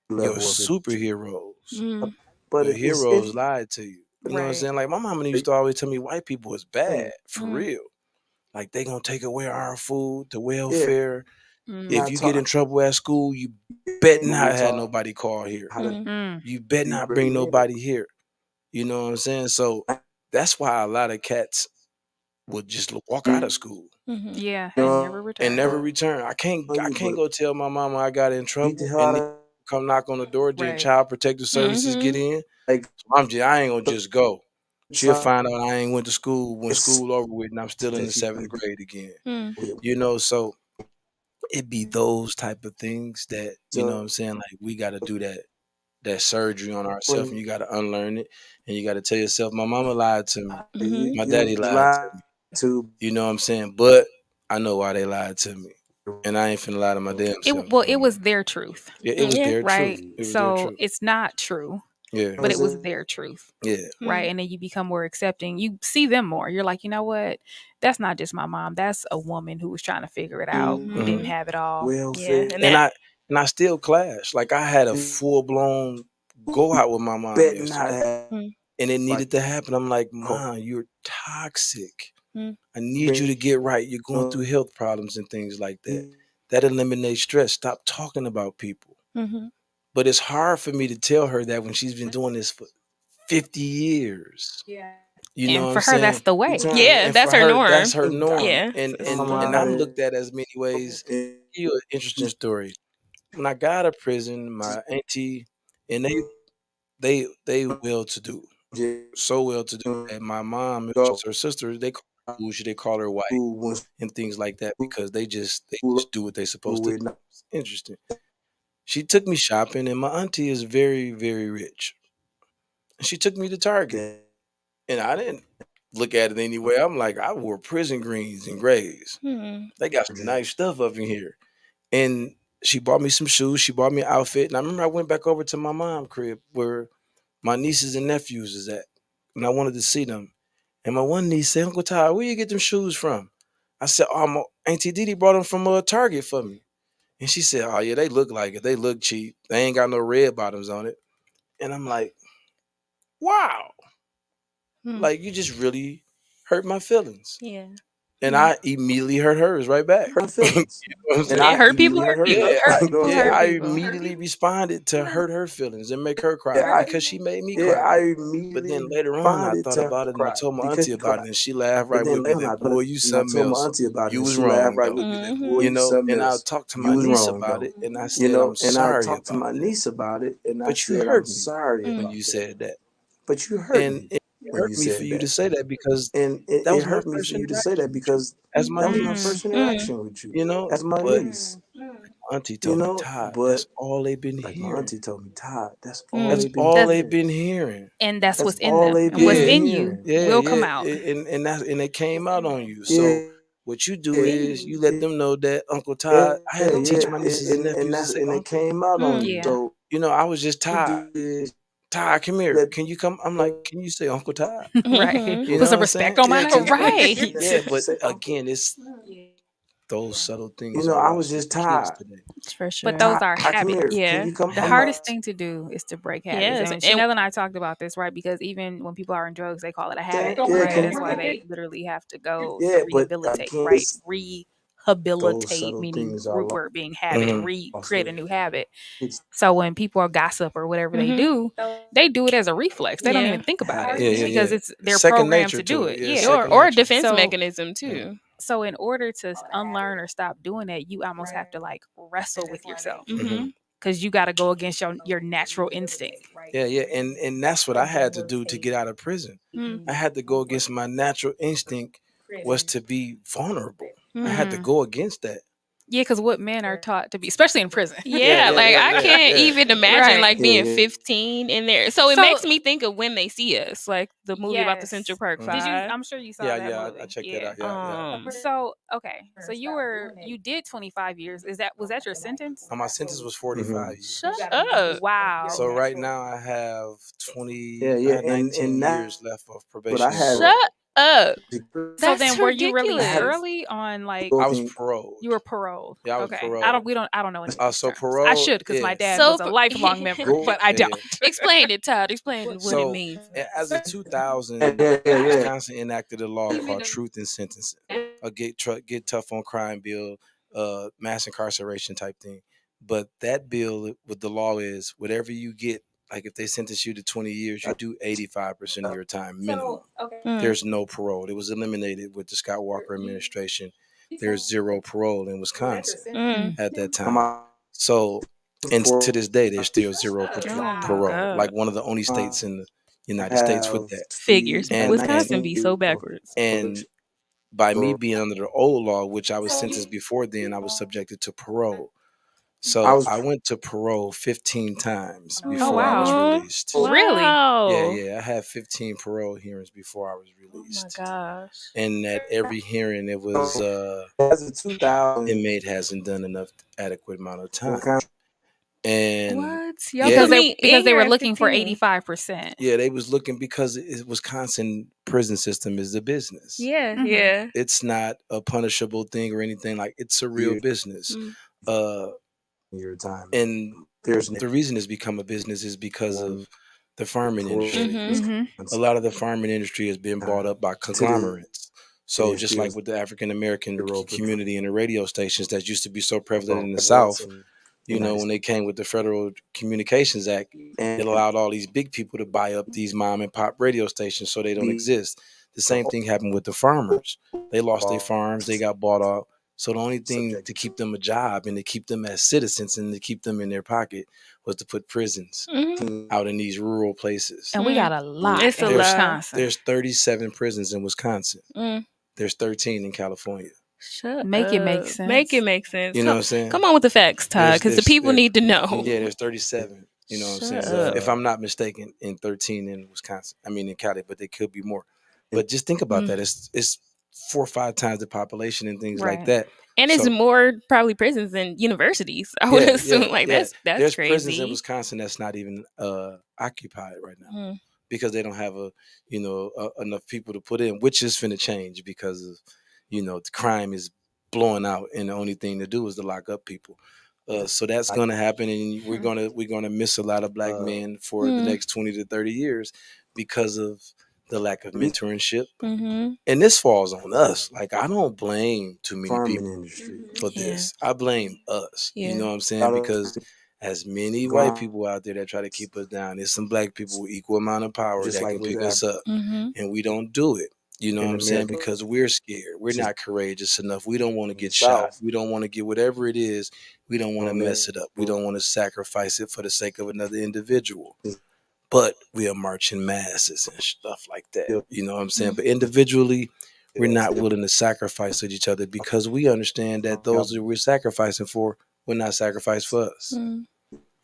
your superheroes. Mm. Your heroes lied to you. You know what I'm Right. saying? Like my mama used to always tell me white people is bad for Mm. real. Like they gonna take away our food, the welfare. If Mm. you get in trouble at school, you bet not have nobody call here. Mm. Mm. You bet not bring nobody here. You know what I'm saying? So that's why a lot of cats would just walk out of school Mhm. Yeah. And never and return. never return. I can't go tell my mama I got in trouble and then come knock on the door, then Right. child protective services get Mhm. in. So I ain't gonna just go. She'll find out I ain't went to school when school over with and I'm still in the seventh grade again. Mm. You know, so it be those type of things that, you know what I'm saying, like we gotta do that surgery on ourselves and you gotta unlearn it and you gotta tell yourself, my mama lied to me. Mhm. My daddy lied to me. You know what I'm saying? But I know why they lied to me. And I ain't finna lie to my damn self It no was more. their truth, Yeah, it was Yeah. their truth. right? It was their So truth. it's not true, Yeah. but it was their truth, Yeah. right? And then you become more accepting. You see them more. You're like, you know what? That's not just my mom. That's a woman who was trying to figure it out, who Hmm. didn't Mhm. have it all. Yeah. And And that. I still clash. Like I had a full blown go out with my mom yesterday. Mm. And it needed to happen. I'm like, Mom, you're toxic. Mm. I need you to get right. You're going through health problems and things like that. That eliminates stress. Stop talking about people. Mhm. But it's hard for me to tell her that when she's been doing this for 50 years. You know And what I'm for her, that's saying? the way. Yeah, And for that's her her, that's norm. her norm. Yeah. And I'm looked at as many ways. Give you an interesting story. When I got out of prison, my auntie and they well to do, so well to do that my mom, which is her sister, they call her bougie, they call her white and things like that because they just do what they supposed to do. It's interesting. She took me shopping, and my auntie is very very rich. She took me to Target, and I didn't look at it anyway. I'm like, I wore prison greens and grays. Hmm. They got some nice stuff up in here. And she bought me some shoes. She bought me an outfit. And I remember I went back over to my mom's crib where my nieces and nephews is at. And I wanted to see them. And my one niece said, Uncle Ty, where you get them shoes from? I said, oh, my Auntie Didi brought them from Target for me. And she said, oh, yeah, they look like it. They look cheap. They ain't got no red bottoms on it. And I'm like, wow. Hmm. Like, you just really hurt my feelings. Yeah. And I immediately hurt hers right back. You know what I'm saying? Hurt people hurt people. Yeah, Hurt people yeah, hurt I people. immediately responded to hurt her feelings and make her cry because she made me cry. But then later on, I thought about it and I told my auntie about it, and she laughed right with me that, boy, you something else. You was wrong, though. Mhm. And I talked to my niece about it, and I said, I'm sorry about that. But you hurt me when Mm. you said that. And it hurt me for you to say that because that was my first interaction with you as my niece, Mm. you know? But auntie told me, Todd, that's all they've been hearing. That's Mm. all That's they've been hearing. and that's what's in them. And what's Yeah, in you yeah, will come yeah. out. And it came out on you. So what you do is you let them know that Uncle Todd, I had to teach my nieces and nephews to say uncle. Mm. Yeah. I was just Todd. Todd, come here. Can you come? I'm like, can you say Uncle Todd? Right. Mhm. You Put know some what I'm saying? respect on my Yeah, can name. you Right. yeah, but again, it's those subtle things are lost with the kids today. For But sure. those are habits. Yeah. The hardest thing to do is to break habits. Yes. And And Chanel and I talked about this, right? Because even when people are in drugs, they call it a habit, right? That's why they literally have to go to rehabilitate, right? Rehabilitate, meaning root word being habit, and Mhm. recreate a new habit. So when people are gossip or whatever Mhm. they do it as a reflex. They don't Yeah. even think about it Yeah, yeah, because yeah. it's they're Second programmed nature to do to it. it. Yeah, Yeah. Or second or a nature. defense So mechanism Yeah. too. so in order to unlearn or stop doing that, you almost have to like wrestle with yourself Mhm. Mhm. because you got to go against your natural instinct. Yeah, yeah, and that's what I had to do to get out of prison. Mm. I had to go against my natural instinct was to be vulnerable. I Mm. had to Mm. go against that. Yeah, because what men are taught to be, especially in prison. Yeah, Yeah, yeah, like yeah, I yeah, can't yeah. even imagine Right. like being 15 in there. So it So makes me think of When They See Us, like the movie about the Central yes, Park Mhm. did you? 5. I'm sure you saw Yeah, that yeah, I movie. checked that Yeah. out. Yeah, yeah. Um So okay, so you did 25 years. Was that your sentence? My sentence was 45 Shut years. up. Wow. So right now I had 19 years left of probation. Shut up. So That's then were you released ridiculous. early on like I was you paroled. were paroled? Yeah, I was Okay. paroled. I don't know any of these So terms. I parole, should because my yeah, dad So was a lifelong member, but I yeah, don't. yeah. explain it, Todd. Explain what it So means. as of 2000, Wisconsin enacted a law called Truth in Sentencing, a get tough on crime bill, mass incarceration type thing. But that bill, what the law is, whatever you get, like if they sentence you to 20 years, you do 85% of your time minimum. Mm. There's no parole. It was eliminated with the Scott Walker administration. There's zero parole in Wisconsin Mm. at that time. So, and to this day, there's still zero Oh my parole. god. Like one of the only states in the United States with that. Figures. Wisconsin And be so backwards. and by me being under the old law, which I was sentenced before then, I was subjected to parole. So I went to parole 15 times Oh before I was wow. Oh, released. Really? Yeah, wow. yeah. I had 15 parole hearings before I was Oh my released. gosh. And at every hearing, it was inmate hasn't done enough adequate amount of time. And What? Y'all yeah, put me Because in they here were at looking for 15. 85%. yeah, they was looking because Wisconsin prison system is a business. Yeah, Mhm. yeah. It's not a punishable thing or anything. Like it's a real business. Mm. Uh, and the reason it's become a business is because of the farming industry. Mhm. Mhm. A lot of the farming industry has been bought up by conglomerates. So just like with the African American community and the radio stations that used to be so prevalent in the South, when they came with the Federal Communications Act, it allowed all these big people to buy up these mom and pop radio stations so they don't exist. The same thing happened with the farmers. They lost their farms, they got bought out. So the only thing to keep them a job and to keep them as citizens and to keep them in their pocket was to put prisons out in these rural places. And we got a lot It's in a lot. Wisconsin. There's 37 prisons in Wisconsin. Mm. There's 13 in California. Make it make sense. Make it make sense. You know what I'm saying? Come on with the facts, Todd, because the people need to know. Yeah, there's 37. You know what I'm saying? If I'm not mistaken, in 13 in Wisconsin. I mean in Cali, but there could be more. But just think about that. It's 4 or 5 times the population and things like that. And it's more probably prisons than universities. I would assume that's There's crazy. prisons in Wisconsin that's not even occupied right now because they don't have enough people to put in, which is finna change because of the crime is blowing out, and the only thing to do is to lock up people. So that's gonna happen, and we're gonna miss a lot of black men for the next 20 to 30 years because of the lack of mentorship. And this falls on us. Like, I don't blame too many people for this. I blame us. You know what I'm saying? Because as many white people out there that try to keep us down, there's some black people with equal amount of power that can pick us up, and we don't do it. You know what I'm saying? Because we're scared. We're not courageous enough. We don't want to get shot. We don't want to get whatever it is. We don't want to mess it up. We don't want to sacrifice it for the sake of another individual. But we are marching masses and stuff like that. You know what I'm saying? But individually, we're not willing to sacrifice with each other because we understand that those that we're sacrificing for will not sacrifice for us. And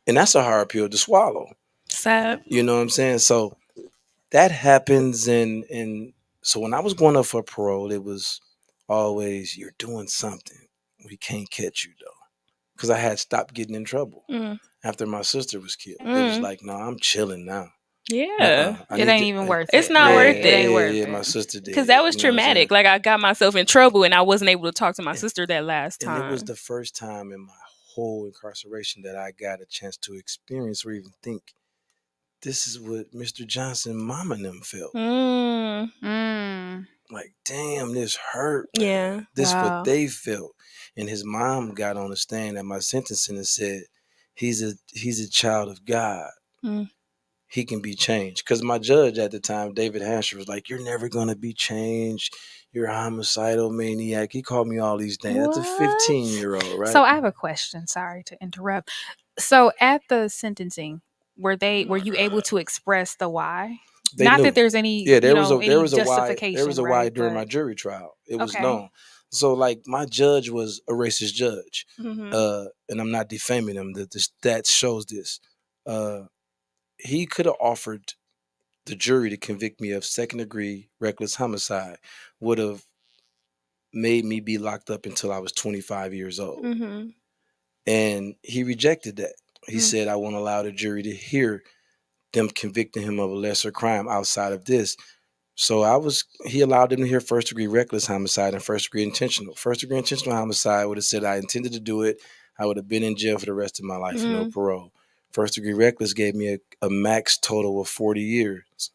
that's a hard pill to swallow. Sad. You know what I'm saying? So that happens, and so when I was going up for parole, it was always, you're doing something. We can't catch you, though. Because I had stopped getting in trouble after my sister was killed. It was like, no, I'm chilling now. Yeah. It ain't even worth it. It's not worth it. It ain't worth it. it. My sister did. Because that was traumatic. Like, I got myself in trouble and I wasn't able to talk to my sister that last time. And it was the first time in my whole incarceration that I got a chance to experience or even think, this is what Mr. Johnson, mama and them felt. Like, damn, this hurt. Yeah. This what they felt. And his mom got on the stand at my sentencing and said, he's a child of God. He can be changed. Because my judge at the time, David Hansher, was like, you're never going to be changed. You're a homicidal maniac. He called me all these names. That's a 15-year-old, right? So I have a question. Sorry to interrupt. So at the sentencing, were you able to express the why? They Not knew. that there's any, there was a justification. there was a why during my jury trial. It was known. So, like, my judge was a racist judge, and I'm not defaming him. The stats shows this. He could have offered the jury to convict me of second-degree reckless homicide. Would have made me be locked up until I was 25 years old, and he rejected that. He said, I won't allow the jury to hear them convicting him of a lesser crime outside of this. So he allowed them to hear first degree reckless homicide and first degree intentional. First degree intentional homicide would have said I intended to do it. I would have been in jail for the rest of my life with no parole. First degree reckless gave me a max total of 40 years.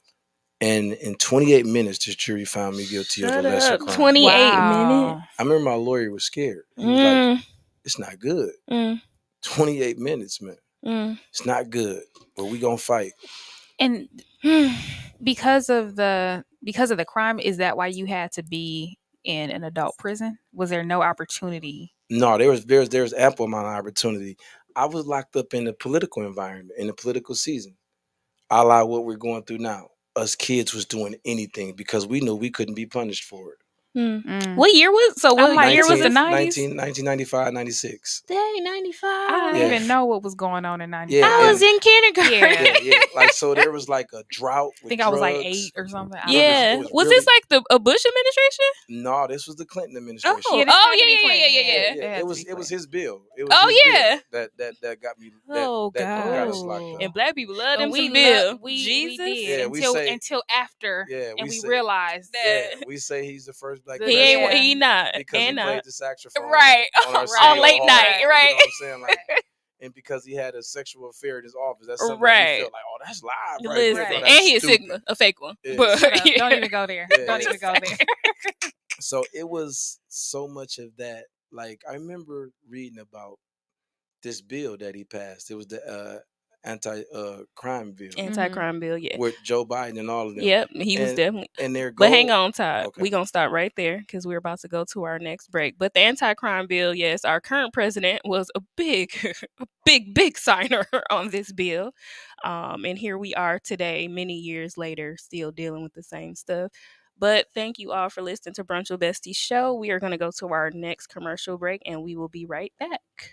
And in 28 minutes, this jury found me guilty of a lesser crime. 28 minutes? I remember my lawyer was scared. He was like, it's not good. 28 minutes, man. It's not good, but we gonna fight. And because of the crime, is that why you had to be in an adult prison? Was there no opportunity? No, there's ample amount of opportunity. I was locked up in the political environment, in the political season, a la what we're going through now. Us kids was doing anything because we knew we couldn't be punished for it. What year was year was the 90s? 1995, 96. Dang, 95. I didn't even know what was going on in 95. I was in kindergarten. Yeah. Like, so there was like a drought with I think drugs. I was like 8 or something. Was really... this like a Bush administration? No, this was the Clinton administration. Yeah. It was his bill. It was bill that got me that got us locked up. And black people love them some bill. Jesus. We did until after and we realized that we say he's the first black he not because he played the saxophone on late night, right? You know what I'm saying? Like, and because he had a sexual affair in his office, that's something that we felt like, oh, that's live, right? Listen, and he a Sigma, a fake one. Yeah. But don't even go there. Don't even go there. So it was so much of that. Like, I remember reading about this bill that he passed. It was the anti crime bill Mhm. Anti-crime bill, yeah. with Joe Biden and all of them. Yep, he was And definitely. their But hang goal. on, Todd. Okay. We gonna stop right there because we're about to go to our next break. But the anti-crime bill, yes, our current president was a big, a big signer on this bill. And here we are today, many years later, still dealing with the same stuff. But thank you all for listening to Brunch with Besties show. We are going to go to our next commercial break, and we will be right back.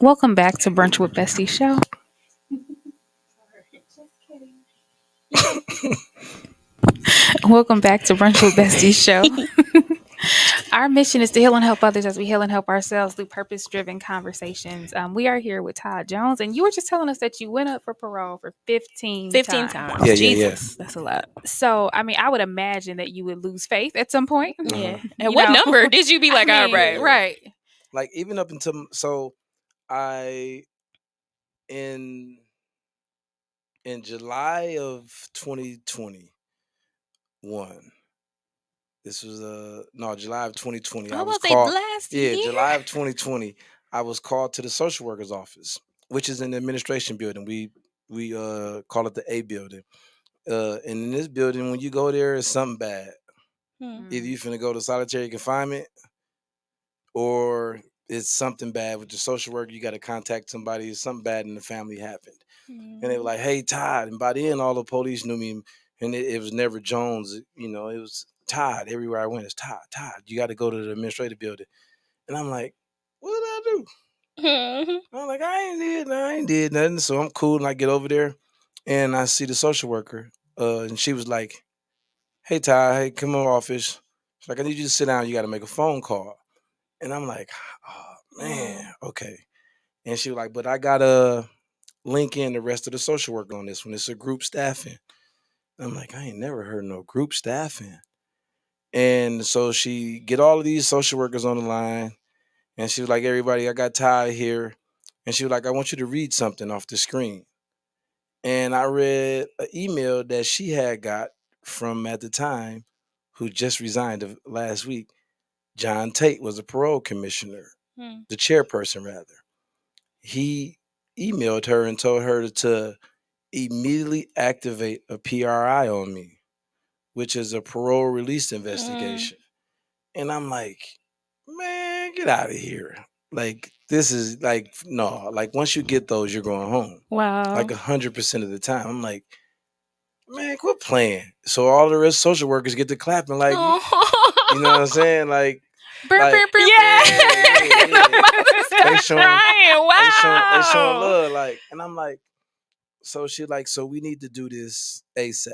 Welcome back to Brunch with Besties show. Welcome back to Brunch with Besties show. Our mission is to heal and help others as we heal and help ourselves through purpose-driven conversations. We are here with Todd Jones, and you were just telling us that you went up for parole for 15 15 times. times. Yeah, Jesus, that's a lot. So, I mean, I would imagine that you would lose faith at some point. Yeah. Uh-huh. And You what know, number did you be like, I all mean, right? Yeah. right. Like even up until I in July of 2021. This was no, July of 2020. I I was was say called. last Yeah, year. July of 2020. I was called to the social worker's office, which is in the administration building. We call it the A building. And in this building, when you go there, it's something bad. Hmm. Either you finna go to solitary confinement, or it's something bad with the social worker. You got to contact somebody. Something bad in the family happened, and they were Hmm. like, "Hey, Todd." And by then, all the police knew me, and it was never Jones. It was Todd. Everywhere I went, it's Todd. Todd, you got to go to the administrative building. And I'm like, "What did I do?" Hmm. I'm like, I ain't did nothing." So I'm cool, and I get over there, and I see the social worker, and she was like, "Hey, Todd, hey, come in my office." She's like, "I need you to sit down. You got to make a phone call." And I'm like, "Oh man, okay." And she was like, "But I gotta link in the rest of the social workers on this one. It's a group staffing." I'm like, "I ain't never heard no group staffing." And so she get all of these social workers on the line, and she was like, "Everybody, I got Ty here," and she was like, "I want you to read something off the screen." And I read an email that she had got from at the time, who just resigned last week. John Tate was a parole commissioner, Hmm. the chairperson rather. He emailed her and told her to immediately activate a PRI on me, which is a parole release investigation. And I'm like, man, get out of here. Like, this is like, no, like once you get those, you're going home. Wow. Like 100% of the time. I'm like, man, quit playing. So all the rest social workers get to clapping, like, you know what I'm saying? Like, Yeah. yeah. They showing, crying. Wow. they showing love, like, and I'm like, so she like, so we need to do this ASAP.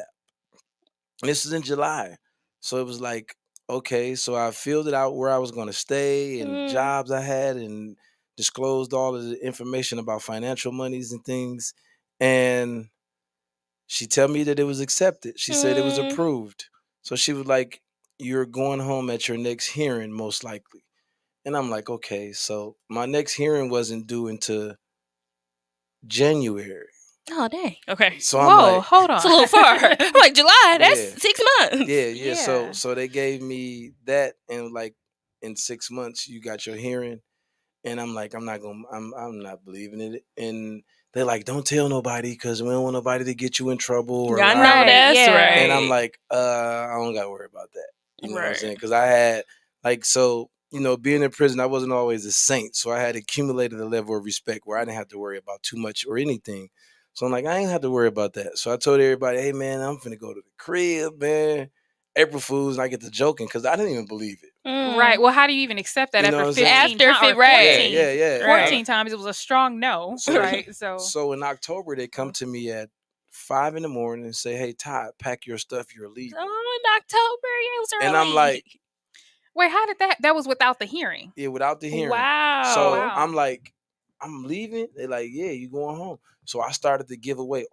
And this was in July, so it was like, okay, so I filled it out where I was going to stay and jobs I had, and disclosed all of the information about financial monies and things, and she tell me that it was accepted. She said it was approved. So she was like, "You're going home at your next hearing, most likely." And I'm like, okay, so my next hearing wasn't due until January. Oh dang. Okay. So I'm Whoa, like, hold on. It's a little far. I'm like July. That's Yeah. 6 months. yeah. So Yeah. so they gave me that, and like in 6 months you got your hearing. And I'm like, I'm not believing it. And they're like, don't tell nobody because we don't want nobody to get you in trouble or I know Right, that's yeah. right. And I'm like, I don't gotta worry about that. You know what I'm Right. saying? Because I had like, so being in prison, I wasn't always a saint, so I had accumulated a level of respect where I didn't have to worry about too much or anything. So I'm like, I ain't have to worry about that. So I told everybody, hey man, I'm finna go to the crib, man. April Fools, and I get to joking because I didn't even believe it. Right. Well, how do you even accept that You know after what I'm saying? 15 After times or right. 14? Yeah. 14 times it was a strong no, So right? So So in October they come to me at 5 in the morning and say, hey Todd, pack your stuff, you're leaving. Oh, in October, yeah, it was early. And I'm like, wait, how did that was without the hearing? yeah, without the hearing. Wow. So Wow. I'm like, I'm leaving. They're like, yeah, you going home. So I started to give away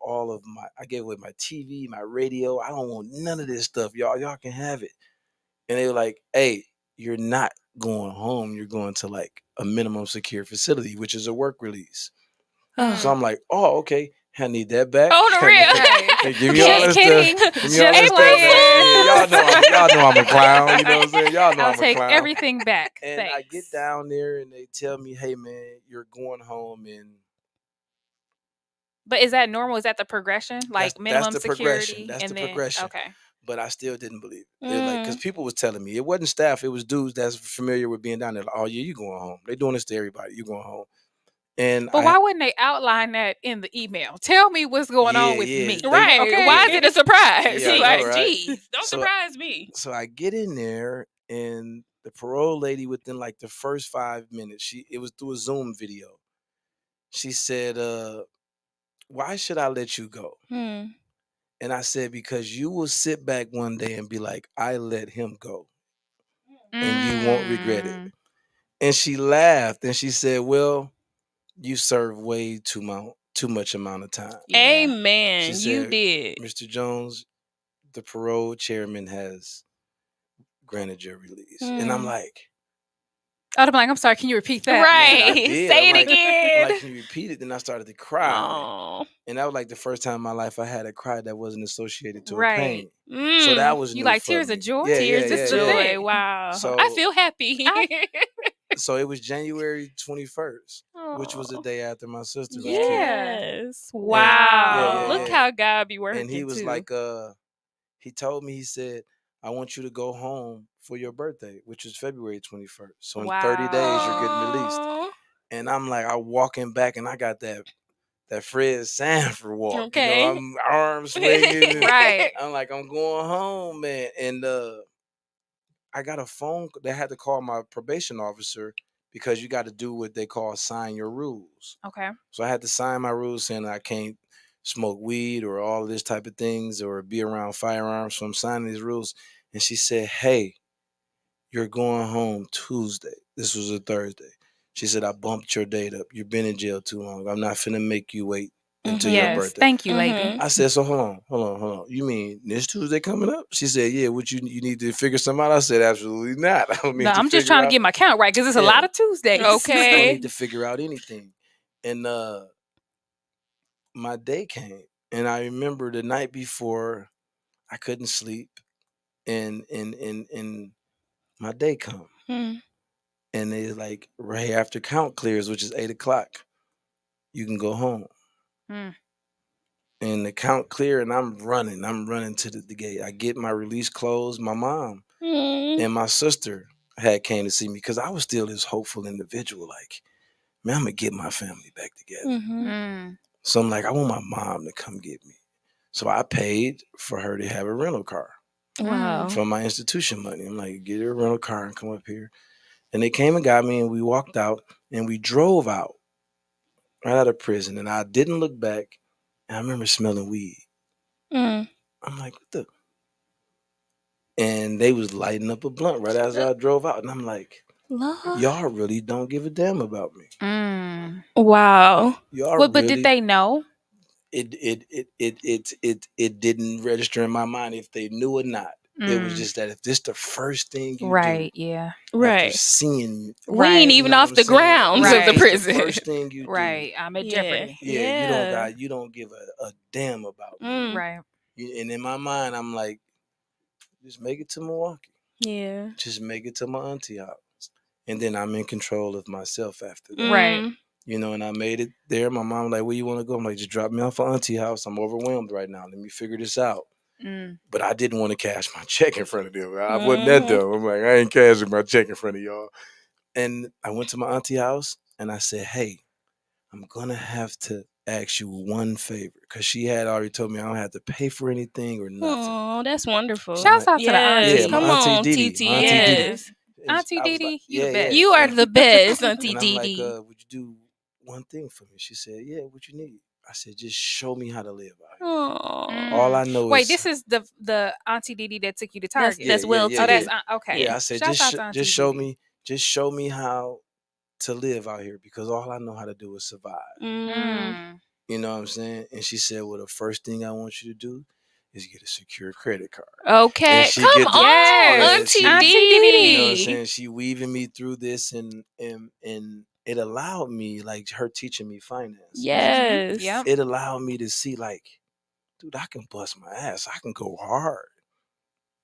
I gave away my TV, my radio. I don't want none of this stuff. Y'all can have it. And they were like, hey, you're not going home. You're going to like a minimum secure facility, which is a work release. So I'm like, oh, okay. I need that back. Oh, the real. Hey, give me all Just that kidding. stuff. Give me all that Just stuff back. playing. Yeah, y'all know I'm a clown. You know what I'm saying? Y'all know I'll I'm a take clown. everything back. And I get Thanks. down there and they tell me, hey man, you're going home, and But is that normal? Is that the progression? Like that's minimum the security progression. That's and the then progression. okay. But I still didn't believe it. It was like, because people was telling me, it wasn't staff, it was dudes that's familiar with being down there. Like, oh yeah, you going home. They doing this to everybody. You going home. And But why wouldn't they outline that in the email? Tell me what's going on with me. Right. Okay. Why is it a surprise? Yeah, I know, Like, right? geez, don't So- surprise me. So I get in there, and the parole lady, within like the first 5 minutes, it was through a Zoom video. She said, why should I let you go? And I said, because you will sit back one day and be like, I let him go, and you won't regret it. Mm. And she laughed and she said, well, you served way too much amount of time. Yeah. Amen. She You said, did. Mr. Jones, the parole chairman has granted your release. And I'm like, I'm like, I'm sorry, can you repeat that? Right. I did. Say I'm it like, again. I'm like, can you repeat it? Then I started to cry. Oh. And that was like the first time in my life I had a cry that wasn't associated to a Right. pain. So that was You new like for tears me. of joy? Yeah, Tears yeah, of yeah, joy. yeah. Wow. So- I feel happy. So it was January 21st, which was the Aw. day after my sister was killed. Yes. Wow. Yeah, Look yeah. how God be working. And he was too. like, he told me, he said, I want you to go home for your birthday, which is February 21st. So in 30 days, you're getting released. Aw. And I'm like, I walking back and I got that Fred Sanford walk. Okay. I'm arms swinging. And Right. I'm like, I'm going home, man. And I got a phone. They had to call my probation officer because you got to do what they call sign your rules. Okay. So I had to sign my rules saying I can't smoke weed or all of this type of things or be around firearms. So I'm signing these rules. And she said, hey, you're going home Tuesday. This was a Thursday. She said, I bumped your date up. You've been in jail too long. I'm not finna make you wait into your Yes. birthday. Thank you, lady. I said, so hold on. You mean this Tuesday coming up? She said, yeah. What you need to figure something out? I said, absolutely not. I don't No, need to I'm just figure trying to out. get my count right because it's a Yeah, lot of Tuesdays. I don't need Okay. to figure out anything. And my day came, and I remember the night before I couldn't sleep, and my day come, Mm. and they like right after count clears, which is 8 o'clock, you can go home. Mm. And the count clear, and I'm running to the gate. I get my release clothes. My mom Mm. and my sister had came to see me because I was still this hopeful individual. Like, man, I'm gonna get my family back together. Mhm. Mm. So I'm like, I want my mom to come get me. So I paid for her to have a rental car Mm. Wow. from my institution money. I'm like, get her a rental car and come up here. And they came and got me, and we walked out, and we drove out right out of prison. And I didn't look back. And I remember smelling weed. Mm. I'm like, what the? And they was lighting up a blunt right as I drove out. And I'm like, Lord. y'all really don't give a damn about me. Mm. Wow. Y'all Well, but did really they know? it didn't register in my mind if they knew or not. It was Mm. just that if this the first thing you do Right. Yeah. after Right. seeing, We ain't Right. you even know what off I'm the saying? grounds Yeah, of if the Right. this the prison. first thing you do, Right. I'm at Yeah. jeopardy. yeah, Yeah. you don't give a damn about me. Mm. Right. And in my mind, I'm like, just make it to Milwaukee. Yeah. Just make it to my auntie house. And then I'm in control of myself after that. Right. Mm. You know, and I made it there. My mom like, where you want to go? I'm like, just drop me off at auntie house. I'm overwhelmed right now. Let me figure this out. Mm. But I didn't want to cash my check in front of them. I wasn't that Mhm. dumb. I'm like, I ain't cashing my check in front of y'all. And I went to my auntie house and I said, hey, I'm gonna have to ask you one favor. Cause she had already told me I don't have to pay for anything or nothing. Oh, that's wonderful. And I'm Shouts like, out to the Yes. yeah, aunties. my Come auntie on, Didi. TT. My auntie Didi. Yeah. Yes. And Auntie I was like, Didi, you the yeah, best. You are the best, Auntie and I'm like, Didi. would you do one thing for me? She said, yeah, what you need? I said, just show me how to live out here. All Oh. I know Wait, is, this is the Auntie Didi that took you to That's Target. yeah, that's yeah, well yeah, Oh, that's yeah. TT. okay. Yeah, Yeah. I said, Shouts out to Auntie Didi. just show me how to live out here because all I know how to do is survive. Mm. Mm. You know what I'm saying? And she said, well, the first thing I want you to do is get a secure credit card. And Okay. she Come get the, on, yeah, Yes, Auntie she, Auntie you know what I'm Didi. Didi. saying? She weaving me through this and it allowed me, like her teaching me finances, Mm-hmm. Yes. Yep. it allowed me to see like, dude, I can bust my ass. I can go hard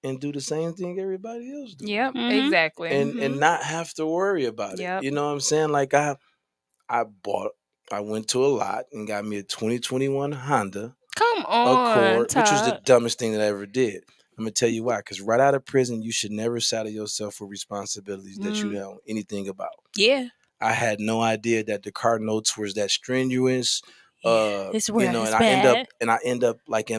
and do the same thing everybody else do. Yep. Mhm. Exactly. And Mhm. not have to worry about it. Yep. You know what I'm saying? Like I bought I went to a lot and got me a 2021 Honda Come on, Accord, which was the Todd. dumbest thing that I ever did. I'm gonna tell you why. Because right out of prison, you should never saddle yourself with responsibilities that you Mm. don't know anything about. Yeah. I had no idea that the car notes was that strenuous. Yeah. It's You where know, it's and bad. I end up like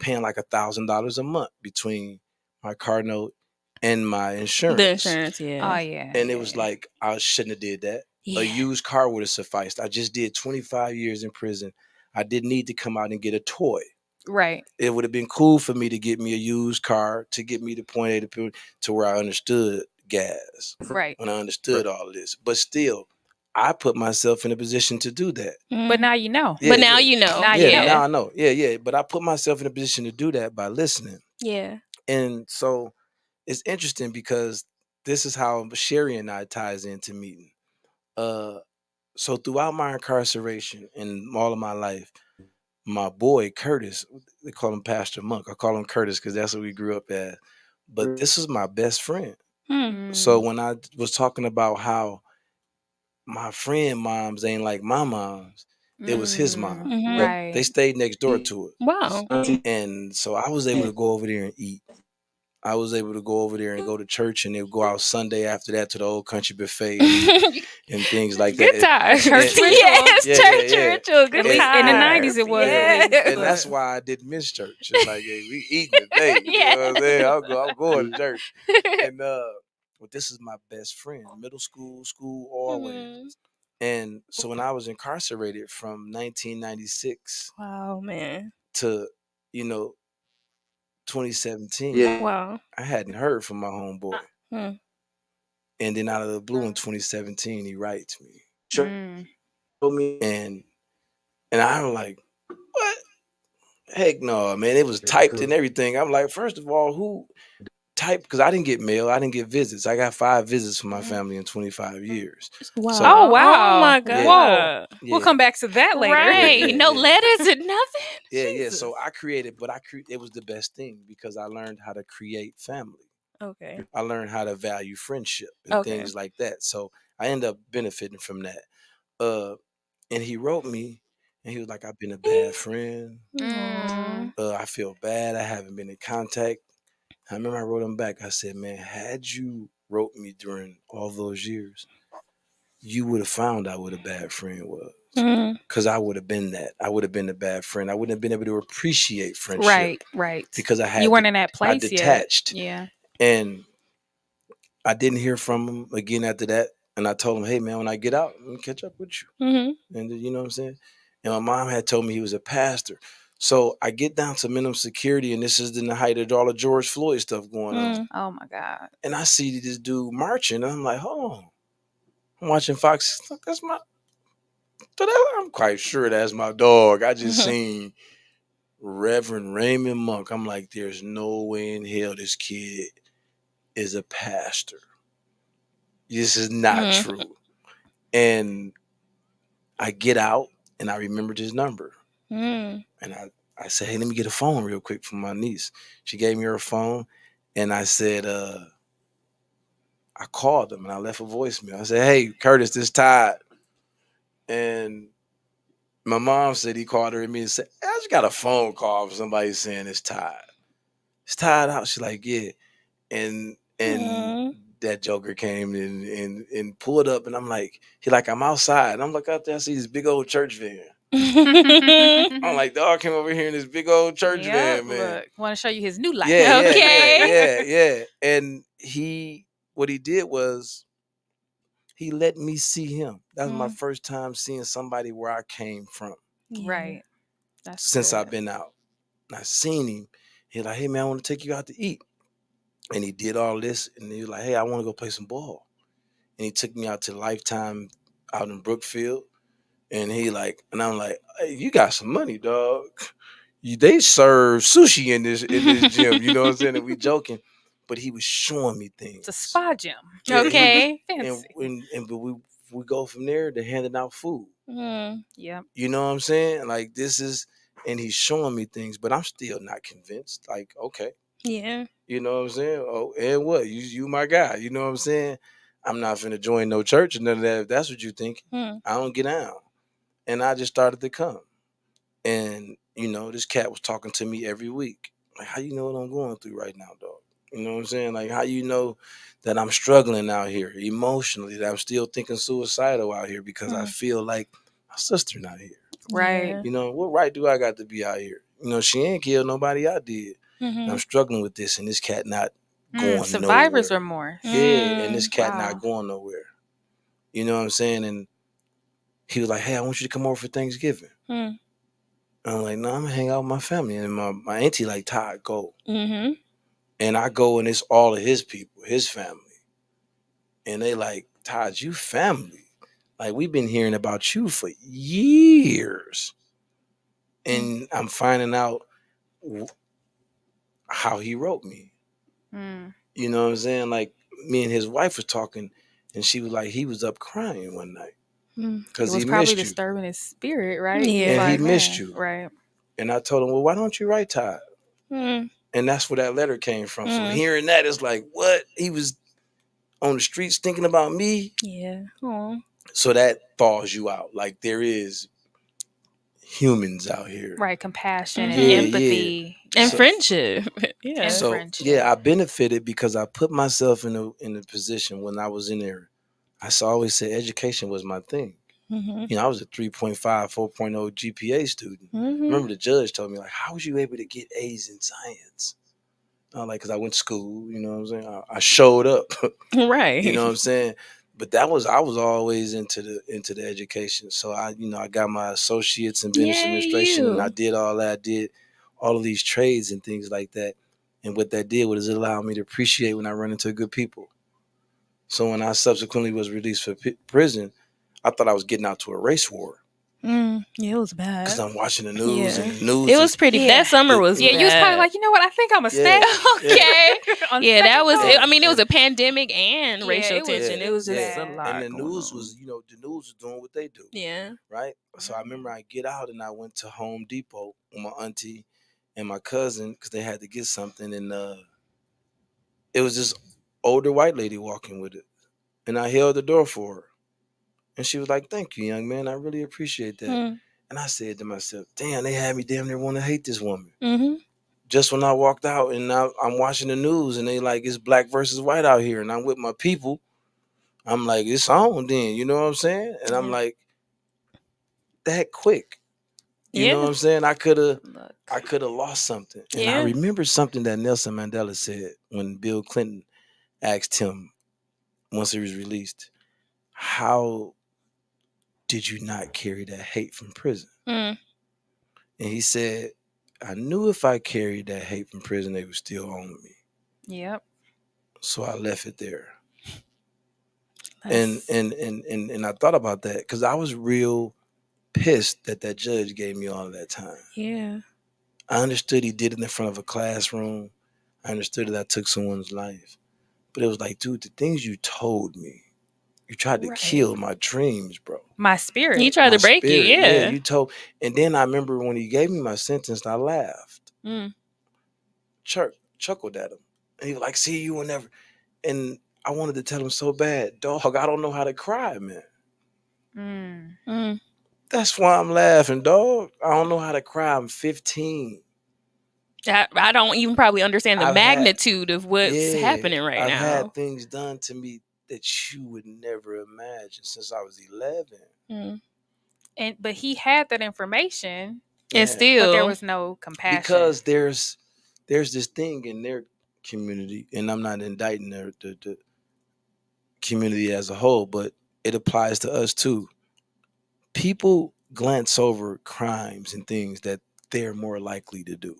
paying like $1,000 a month between my car note and my The insurance. insurance, Oh yeah. yeah. And it Yeah. was Yeah. like I shouldn't have did that. A Yeah. used car would have sufficed. I just did 25 years in prison. I didn't need to come out and get a toy. Right. It would have been cool for me to get me a used car to get me to point A to point to where I understood gas, Right. when I understood all of this. But still, I put myself in a position to do that. But Mm. now you know. Yeah, But now yeah, you know. Now you yeah. know. Now Yeah. I know. Yeah, yeah. But I put myself in a position to do that by listening. Yeah. And so it's interesting because this is how Sherry and I ties into meeting. Uh, so throughout my incarceration and all of my life, my boy Curtis, they call him Pastor Monk. I call him Curtis because that's what we grew up at. But this is my best friend. Mm. So Mm. when I was talking about how my friend moms ain't like my moms, it was his mom. Mm. Mhm. They Right. stayed next door to Wow. it. And so I was able to go over there and eat. I was able to go over there and go to church and then go out Sunday after that to the old country buffet and eat and things like that. Good times. Church And, ritual. Yes, yeah, yeah, church yeah. ritual. Good At And, least in the and 90s times. it was at yeah, least. Yes. and But that's why I didn't miss church. It's like, hey, we eating today. You know what I'm saying? Yes. I'm going to church. And but this is my best friend, middle school, school, always. Mhm. And so when I was incarcerated from 1996 Wow, man. to, you know, 2017, Wow. I hadn't heard from my homeboy. Hmm. And then out of the blue in 2017, he writes me. mm. Told me and I'm like, Heck no, man. It was typed and everything. I'm like, first of all, who typed? Because I didn't get mail. I didn't get visits. I got 5 visits from my family in 25 years. Wow. Oh So Oh wow. my yeah, Whoa. God. We'll yeah, come back to that later. yeah, Right. yeah, No yeah. letters and nothing. Yeah, yeah. Jesus. So I created, but it was the best thing because I learned how to create family. Okay. I learned how to value friendship and Okay. things like that. So I ended up benefiting from that. Uh, and he wrote me, and he was like, "I've been a bad friend. Aw. Mm. I feel bad. I haven't been in contact." I remember I wrote him back. I said, "Man, had you wrote me during all those years, you would have found out what a bad friend was." Mhm. Because I would have been that. I would have been a bad friend. I wouldn't have been able to appreciate friendship Right, right. because You weren't in that I place yet. detached. Yeah. And I didn't hear from him again after that. And I told him, "Hey man, when I get out, I'm gonna catch up with you." Mhm. And you know what I'm saying? And my mom had told me he was a pastor. So I get down to minimum security, and this is in the height of all the George Floyd stuff going on. Mm. Oh my God. And I see this dude marching, and I'm like, hold on. I'm watching Fox. That's my. I'm quite sure that's my dog. I just Mhm. seen Reverend Raymond Monk. I'm like, there's no way in hell this kid is a pastor. This is not Mhm. true. And I get out and I remembered his number. Mm. And I said, hey, let me get a phone real quick from my niece. She gave me her phone and I said, I called him and I left a voicemail. I said, hey, Curtis, this Todd. And my mom said he called her and me and said, I just got a phone call from somebody saying it's Todd. It's Todd out. She's like, yeah. And Mm. that Joker came and pulled up and I'm like, he like, I'm outside. And I'm like out there, I see this big old church van. I'm like, dog came over here in this big old church Yep. van, man. Look, want to show you his new life. Yeah, yeah, yeah, Okay. yeah, yeah. And what he did was he let me see him. That was my Mm. first time seeing somebody where I came from Yeah. Right. That's since I've good. been out. And I seen him. He like, hey man, I want to take you out to eat. And he did all this, and he was like, hey, I want to go play some ball. And he took me out to Lifetime out in Brookfield. And he like, and I'm like, hey, you got some money, dog. They serve sushi in this gym. You know what I'm saying? And we joking, but he was showing me It's a things. spa gym. Yeah, Okay. and Fancy. but we go from there to handing out food. Mm. Yep. You know what I'm saying? Like this is, and he's showing me things, but I'm still not convinced. Like, okay, Yeah. you know what I'm saying? Oh, and what? You my guy. You know what I'm saying? I'm not finna join no church or none of that. If that's what you think, Mm. I don't get down. And I just started to come. And this cat was talking to me every week. Like, how you know what I'm going through right now, dog? You know what I'm saying? Like, how you know that I'm struggling out here emotionally, that I'm still thinking suicidal out here because I Mm. feel like my sister not here. Right. Yeah. What right do I got to be out here? She ain't killed nobody I did. And I'm Mhm. struggling with this, and this cat not going Survivor's nowhere. remorse. Yeah, and this Mm. cat not Wow. going nowhere. You know what I'm saying? And he was like, hey, I want you to come over for Thanksgiving. Mm. I'm like, no, I'm gonna hang out with my family. And my auntie like, Todd, go. Mhm. And I go and it's all of his people, his family. And they like, Todd, you family. Like we've been hearing about you for years. Mm. And I'm finding out how he wrote me. Mm. You know what I'm saying? Like me and his wife was talking and she was like, he was up crying one night Mm. It because he was probably missed you. disturbing his spirit, right? He's And he Yeah. like, missed man, you. right. And I told him, well, why don't you write Todd? Mm. And that's where that letter came from. So Mm. hearing that, it's like, what? He was on the streets thinking about me. Yeah. Aw. So that thaws you out. Like there is humans out here. Right. Compassion and Yeah, Mhm. yeah. empathy. And So Yes. friendship. And Yeah. so yeah, friendship. I benefited because I put myself in a position when I was in there. Always said education was my thing. Mhm. I was a 3.5, 4.0 GPA student. I Mhm. remember the judge told me like, how was you able to get A's in science? Like, cause I went to school, you know what I'm saying? I showed up. You Right. know what I'm saying? But I was always into the education. So I got my associates in business Yay, administration and I you. did all that. I did all of these trades and things like that. And what that did was it allowed me to appreciate when I run into good people. So when I subsequently was released for prison, I thought I was getting out to a race war. Yeah, it was because bad. I'm watching the news, and Yeah, the news it is was pretty. Yeah. That summer was Yeah, you was probably bad. like, you know what? I think I'm gonna yeah, stay yeah, Okay. on Yeah, that second was. thought. yeah, I mean, it was and a pandemic and Yeah, racial it was tension. yeah, It it was was just yeah. a bad. And lot the going news on. was, the news was doing what they do, Yeah. right? So I remember I get out and I went to Home Depot with my auntie and my cousin because they had to get something, and it was this older white lady walking with it, and I held the door for her, and she was like, "Thank you, young man. I really appreciate that." Mm. And I said to myself, "Damn, they had me damn near want to hate this woman." Mm-hmm. Just when I walked out and I'm watching the news and they like it's black versus white out here, and I'm with my people, I'm like, it's on then, you know what I'm saying? And I'm Yeah. like, that quick, you know what Yeah. I'm saying? I Look. could have lost something. And I Yeah. remember something that Nelson Mandela said when Bill Clinton asked him once he was released, how did you not carry that hate from prison? Mm. And he said, I knew if I carried that hate from prison, they would still own me. Yep. So I left it there. And That's. and I thought about that because I was real pissed that that judge gave me all of that time. Yeah. I understood he did it in front of a classroom. I understood that I took someone's life. But it was like, dude, the things you told me, you tried to Right. kill my dreams, bro. My He spirit. tried My to break you. spirit. Yeah, Yeah. you told. And then I remember when he gave me my sentence, I laughed, Mm. chuckled at him. And he was like, see, you will never. And I wanted to tell him so bad, dog, I don't know how to cry, man. Mm. Mm. That's why I'm laughing, dog. I don't know how to cry. I'm 15. I don't even probably understand the I've had, magnitude of what's yeah, happening right I've had now. things done to me that you would never imagine since I was 11. Mm. But he had that information, And Yeah, but there still, was no compassion. because there's this thing in their community, and I'm not indicting the community as a whole, but it applies to us too. People glance over crimes and things that they're more likely to do.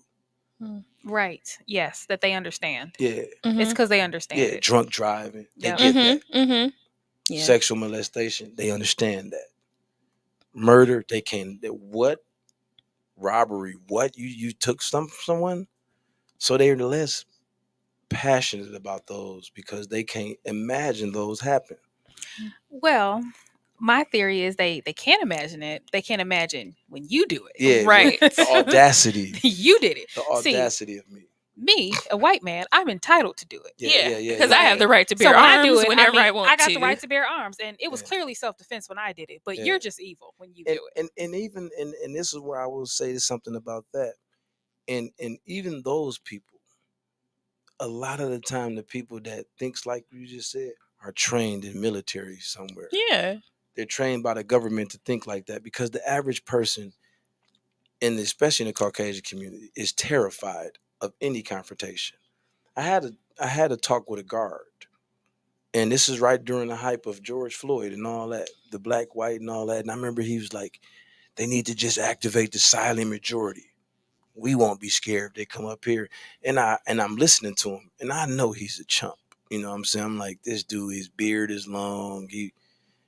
mm. Right. Yes, that they understand. Yeah, It's Mm-hmm. because they understand yeah, it. drunk driving, they Yep. get that. Mm-hmm. Mm-hmm. Yeah. Sexual molestation, they understand that. Murder, they can. What robbery? What you took some from someone? So they're less passionate about those because they can't imagine those happen. Well, my theory is they can't imagine it. They can't imagine when you do it. Yeah, with Right. the audacity, You did it. the See, audacity of me. me, a white man, I'm entitled to do it. Yeah, Yeah. yeah, yeah, Because yeah, I have yeah, the right to So bear when I do arms it, whenever I want I got the to. right to bear arms, and it was yeah, clearly self defense when I did it. But yeah. you're just evil when you do it. And even and this is where I will say something about that. And even those people, a lot of the time, the people that thinks like you just said are trained in military somewhere. Yeah. They're trained by the government to think like that because the average person, and especially in the Caucasian community, is terrified of any confrontation. I had a talk with a guard, and this is right during the hype of George Floyd and all that, the black, white, and all that. And I remember he was like, "They need to just activate the silent majority. We won't be scared if they come up here." And I'm listening to him, and I know he's a chump. You know what I'm saying? I'm like, this dude, his beard is long.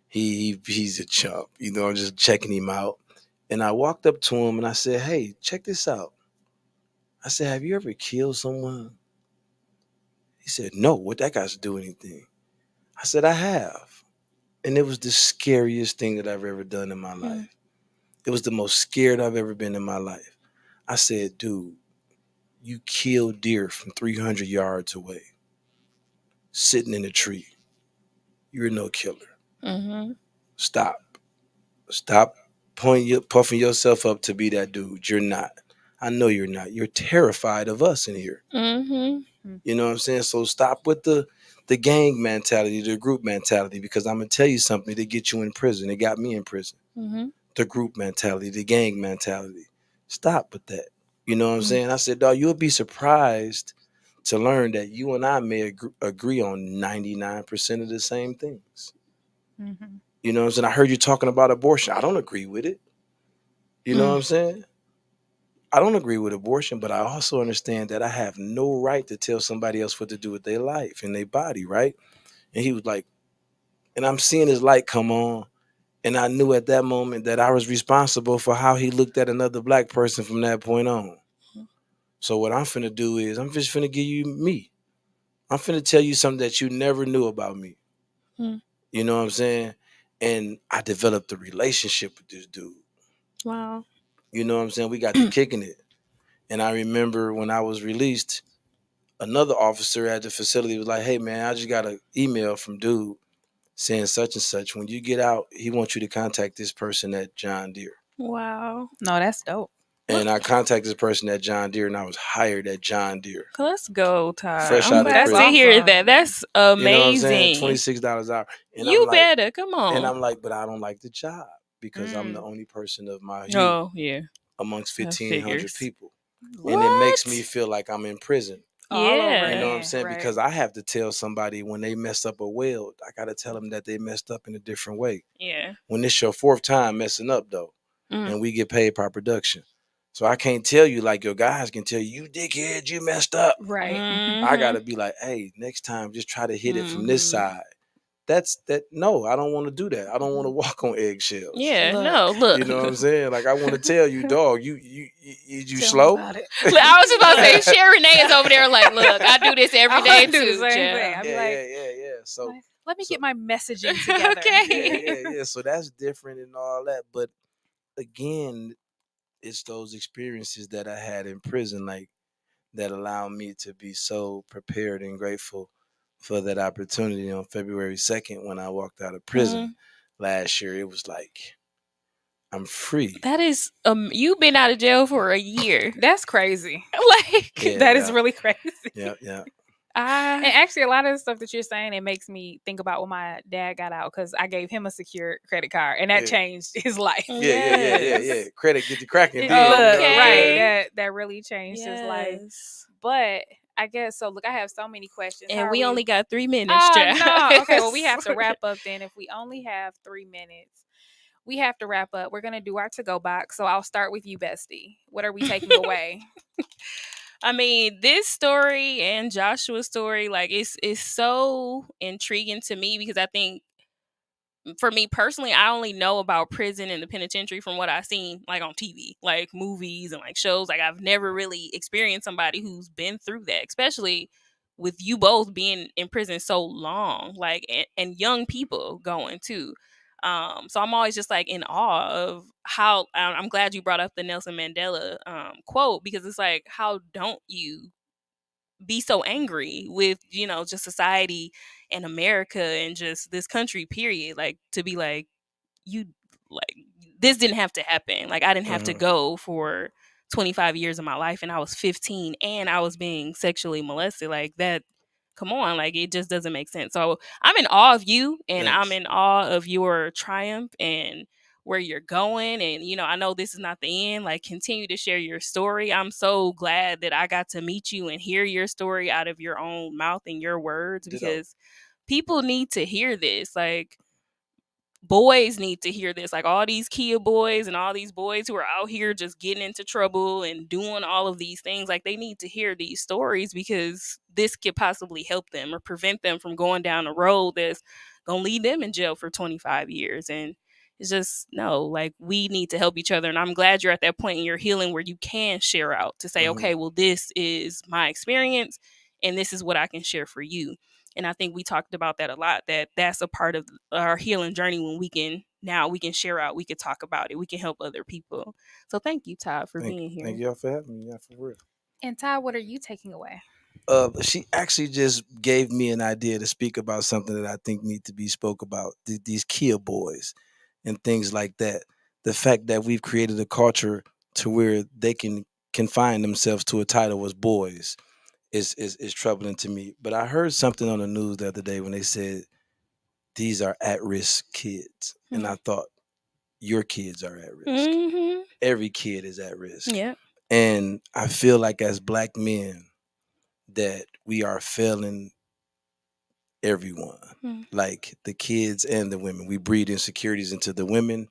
He's a chump. You know, I'm just checking him out. And I walked up to him and I said, "Hey, check this out." I said, "Have you ever killed someone?" He said, "No, what that got to do with anything?" I said, "I have." And it was the scariest thing that I've ever done in my Mm. life. It was the most scared I've ever been in my life. I said, "Dude, you killed deer from 300 yards away, sitting in a tree. You're no killer. Mm-hmm. Stop. Stop puffing yourself up to be that dude. You're not. I know you're not. You're terrified of us in here. Mm-hmm. You know what I'm saying? So stop with the gang mentality, the group mentality, because I'm gonna tell you something to get you in prison. It got me in prison. Mm-hmm. The group mentality, the gang mentality. Stop with that. You know what I'm Mm. saying? I said, dog, you'll be surprised to learn that you and I may agree on 99% of the same things. Mm-hmm. You know what I'm saying? I heard you talking about abortion. I don't agree with it. You know what Mm. I'm saying? I don't agree with abortion, but I also understand that I have no right to tell somebody else what to do with their life and their body, right? And he was like, and I'm seeing his light come on, And I knew at that moment that I was responsible for how he looked at another black person from that point on. So what I'm finna do is I'm just finna give you me. I'm finna tell you something that you never knew about me. Mm. You know what I'm saying? And I developed a relationship with this dude. Wow. You know what I'm saying? We got to kicking it. And I remember when I was released, another officer at the facility was like, "Hey man, I just got an email from dude saying such and such. When you get out, he wants you to contact this person at John Deere." Wow. No, that's dope. And I contacted this person at John Deere, and I was hired at John Deere, Let's go, Todd. fresh I'm out of glad to That's prison. hear awesome. that. That's You know what I'm saying? amazing. $26 an hour. And I'm You like, better. Come on. but I don't like the job because I'm the Mm. only person of my hue Oh, yeah. amongst That 1,500 figures. people. And it makes me What? feel like I'm in prison. All over You know Yeah. what I'm again, saying? right? Because I have to tell somebody when they mess up a weld, I got to tell them that they messed up in a different way. Yeah. When it's your fourth time messing up, though, Mm. and we get paid per production. So I can't tell you like your guys can tell you, you dickhead, you messed up. Right. I got Mm-hmm. to be like, hey, next time, just try to hit it from this Mm-hmm. side. No, I don't want to do that. I don't want to walk on eggshells. Yeah. Look, No, look. You know what I'm saying? Like I want to tell you, dog, you tell me slow. about it. Look, I was just about to say, Look. Sherry Renee is over there like, look, I do this every day I do the too, same thing. child. I'd be like, Yeah. So like, let me so get my messaging together. Okay. yeah. So that's different and all that. But again, it's those experiences that I had in prison, like that allowed me to be so prepared and grateful for that opportunity on February 2nd when I walked out of prison Mm. last year. It was like I'm free. That is, you've been out of jail for a year. That's crazy. Like, Yeah, That is yeah, really crazy. yeah. And I, actually, a lot of the stuff that you're saying, it makes me think about when my dad got out because I gave him a secure credit card, and that Yeah. changed his life. Yeah. yes. Credit get the cracking It, did, you know look, what I'm right? saying? Okay. That really changed his life. Yes. But I guess so. Look, I have so many questions. How And are we we? only got 3 minutes, Oh child. no. Okay. Well, we have to wrap up then. If we only have 3 minutes, we have to wrap up. We're gonna do our to-go box. So I'll start with you, Bestie. What are we taking away? I mean, this story and Joshua's story, like it's so intriguing to me because I think for me personally, I only know about prison and the penitentiary from what I've seen like on TV, like movies and like shows. Like I've never really experienced somebody who's been through that, especially with you both being in prison so long, like and young people going too. So I'm always just like in awe of how I'm glad you brought up the Nelson Mandela quote because it's like how don't you be so angry with just society and America and just this country period, like to be like you like this didn't have to happen, like I didn't have to Hmm. go for 25 years of my life and I was 15 and I was being sexually molested like that. Come on, like it just doesn't make sense. So I'm in awe of you and I'm Thanks. in awe of your triumph and where you're going. And I know this is not the end, like continue to share your story. I'm so glad that I got to meet you and hear your story out of your own mouth and your words Ditto. because people need to hear this. Like boys need to hear this. Like all these Kia boys and all these boys who are out here just getting into trouble and doing all of these things, like they need to hear these stories because this could possibly help them or prevent them from going down a road that's gonna lead them in jail for 25 years. And it's just no, like we need to help each other. And I'm glad you're at that point in your healing where you can share out to say, Hmm. okay, well, this is my experience and this is what I can share for you. And I think we talked about that a lot, that that's a part of our healing journey when we can share out, we can talk about it, we can help other people. So thank you, Todd, for being Thank here. y'all for having me. Yeah, for real. And Ty, what are you taking away? She actually just gave me an idea to speak about something that I think need to be spoke about. These Kia boys and things like that. The fact that we've created a culture to where they can confine themselves to a title as boys is troubling to me. But I heard something on the news the other day when they said these are at risk kids, and I thought your kids are at risk. Mm-hmm. Every kid is at risk, Yeah. and I feel like as black men that we are failing everyone, Mm. like the kids and the women. We breed insecurities into the women.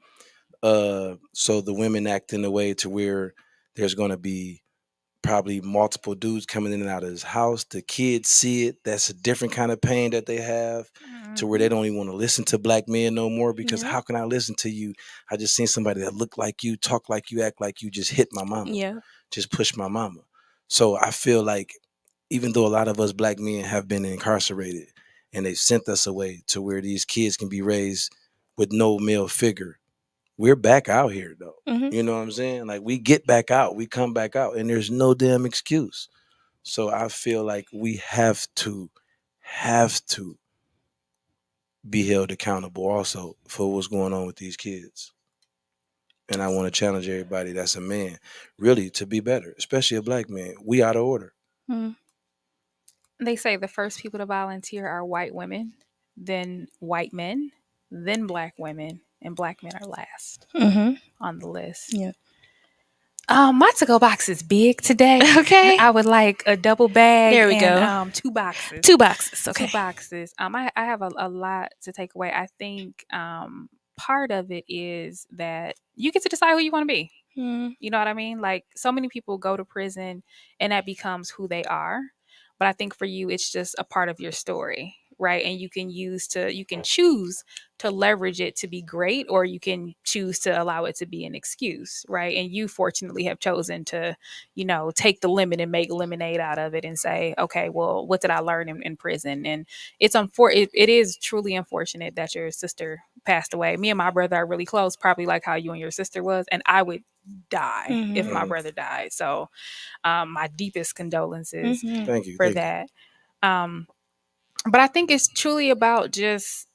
So the women act in a way to where there's going to be probably multiple dudes coming in and out of his house. The kids see it. That's a different kind of pain that they have to where they don't even want to listen to black men no more because Yeah. how can I listen to you? I just seen somebody that look like you, talk like you, act like you, just hit my mama, Yeah. just push my mama. So I feel like even though a lot of us black men have been incarcerated and they've sent us away to where these kids can be raised with no male figure, we're back out here though. Mhm. You know what I'm saying? Like we get back out, we come back out, and there's no damn excuse. So I feel like we have to be held accountable also for what's going on with these kids. And I want to challenge everybody that's a man, really, to be better, especially a black man. We out of order. Mm. They say the first people to volunteer are white women, then white men, then black women, and black men are last Mhm. on the list. Yeah. My to-go box is big today. Okay. I would like a double bag There we and go. 2 boxes. 2 boxes. Okay. 2 boxes. I have a lot to take away. I think part of it is that you get to decide who you want to be. Mm. You know what I mean? Like so many people go to prison and that becomes who they are. But I think for you, it's just a part of your story, right? And you can choose to leverage it to be great, or you can choose to allow it to be an excuse, right? And you fortunately have chosen to, take the lemon and make lemonade out of it and say, okay, well, what did I learn in prison? And it is truly unfortunate that your sister passed away. Me and my brother are really close, probably like how you and your sister was, and I would die if Mhm. my brother died. So my deepest condolences Mhm. Thank you. for Thank you. that. Um, but I think it's truly about just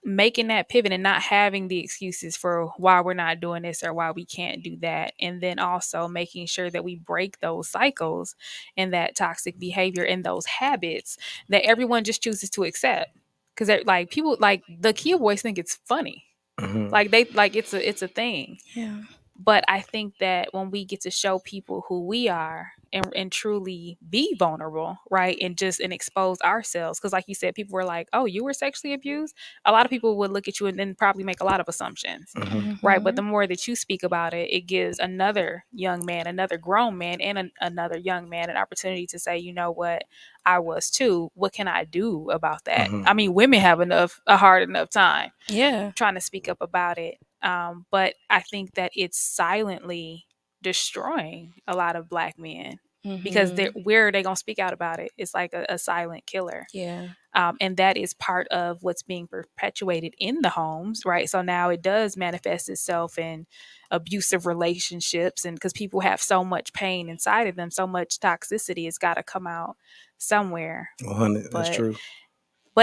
making that pivot and not having the excuses for why we're not doing this or why we can't do that. And then also making sure that we break those cycles and that toxic behavior and those habits that everyone just chooses to accept. Because like people like the Kia boys think it's funny. Hmm. Like they like it's a thing. Yeah. But I think that when we get to show people who we are and truly be vulnerable, right? And expose ourselves. Because like you said, people were like, oh, you were sexually abused. A lot of people would look at you and then probably make a lot of assumptions, Hmm. right? But the Mhm. more that you speak about it, it gives another young man, another grown man, and another young man an opportunity to say, you know what, I was too. What can I do about that? Hmm. I mean, women have a hard enough time Yeah. trying to speak up about it. But I think that it's silently destroying a lot of black men because Mhm. where are they gonna speak out about it? It's like a silent killer. Yeah. And that is part of what's being perpetuated in the homes, right? So now it does manifest itself in abusive relationships, and because people have so much pain inside of them, so much toxicity, it's got to come out somewhere. 100. That's But true.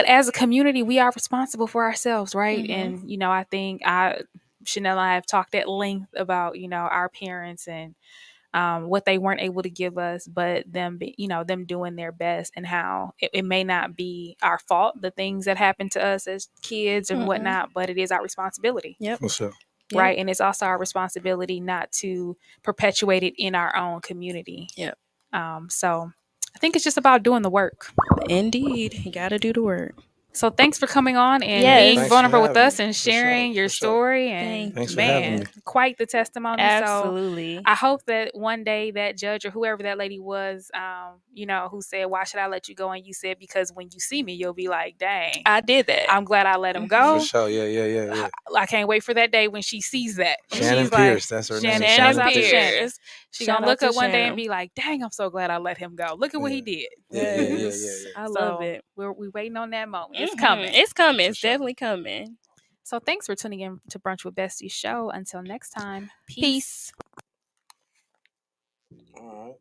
as a community, we are responsible for ourselves, right? Mhm. And I think Chanel and I have talked at length about our parents and what they weren't able to give us, but them doing their best, and how it may not be our fault, the things that happen to us as kids and Mhm. whatnot, but it is our responsibility, Yep. For sure. Yep. right? And it's also our responsibility not to perpetuate it in our own community. Yep. So I think it's just about doing the work. Indeed. You got to do the work. So thanks for coming on and Yeah, Yes. being thanks for vulnerable with having us me. and For sure. sharing your For sure. story. And Thank Thanks for having man, me. quite the testimony. So Absolutely. I hope that one day that judge or whoever that lady was, who said, "Why should I let you go?" and you said, "Because when you see me, you'll be like, dang, I did that. I'm glad I let him For go." sure. Yeah, yeah, yeah, yeah. I can't wait for that day when she sees that. And Shannon she's like, Pierce. That's her name. Shannon, shouts Shannon out to Pierce. Shannon. She Shout gonna out look to up one day and Shannon. be like, dang, I'm so glad I let him go. Look at what he Yeah. did. Yeah, yeah, yeah, yeah, Yes. yeah. I love So it. we waiting on that moment. It's Mhm. coming. It's coming. For It's sure. definitely coming. So thanks for tuning in to Brunch with Besties show. Until next time, peace. Peace. All right.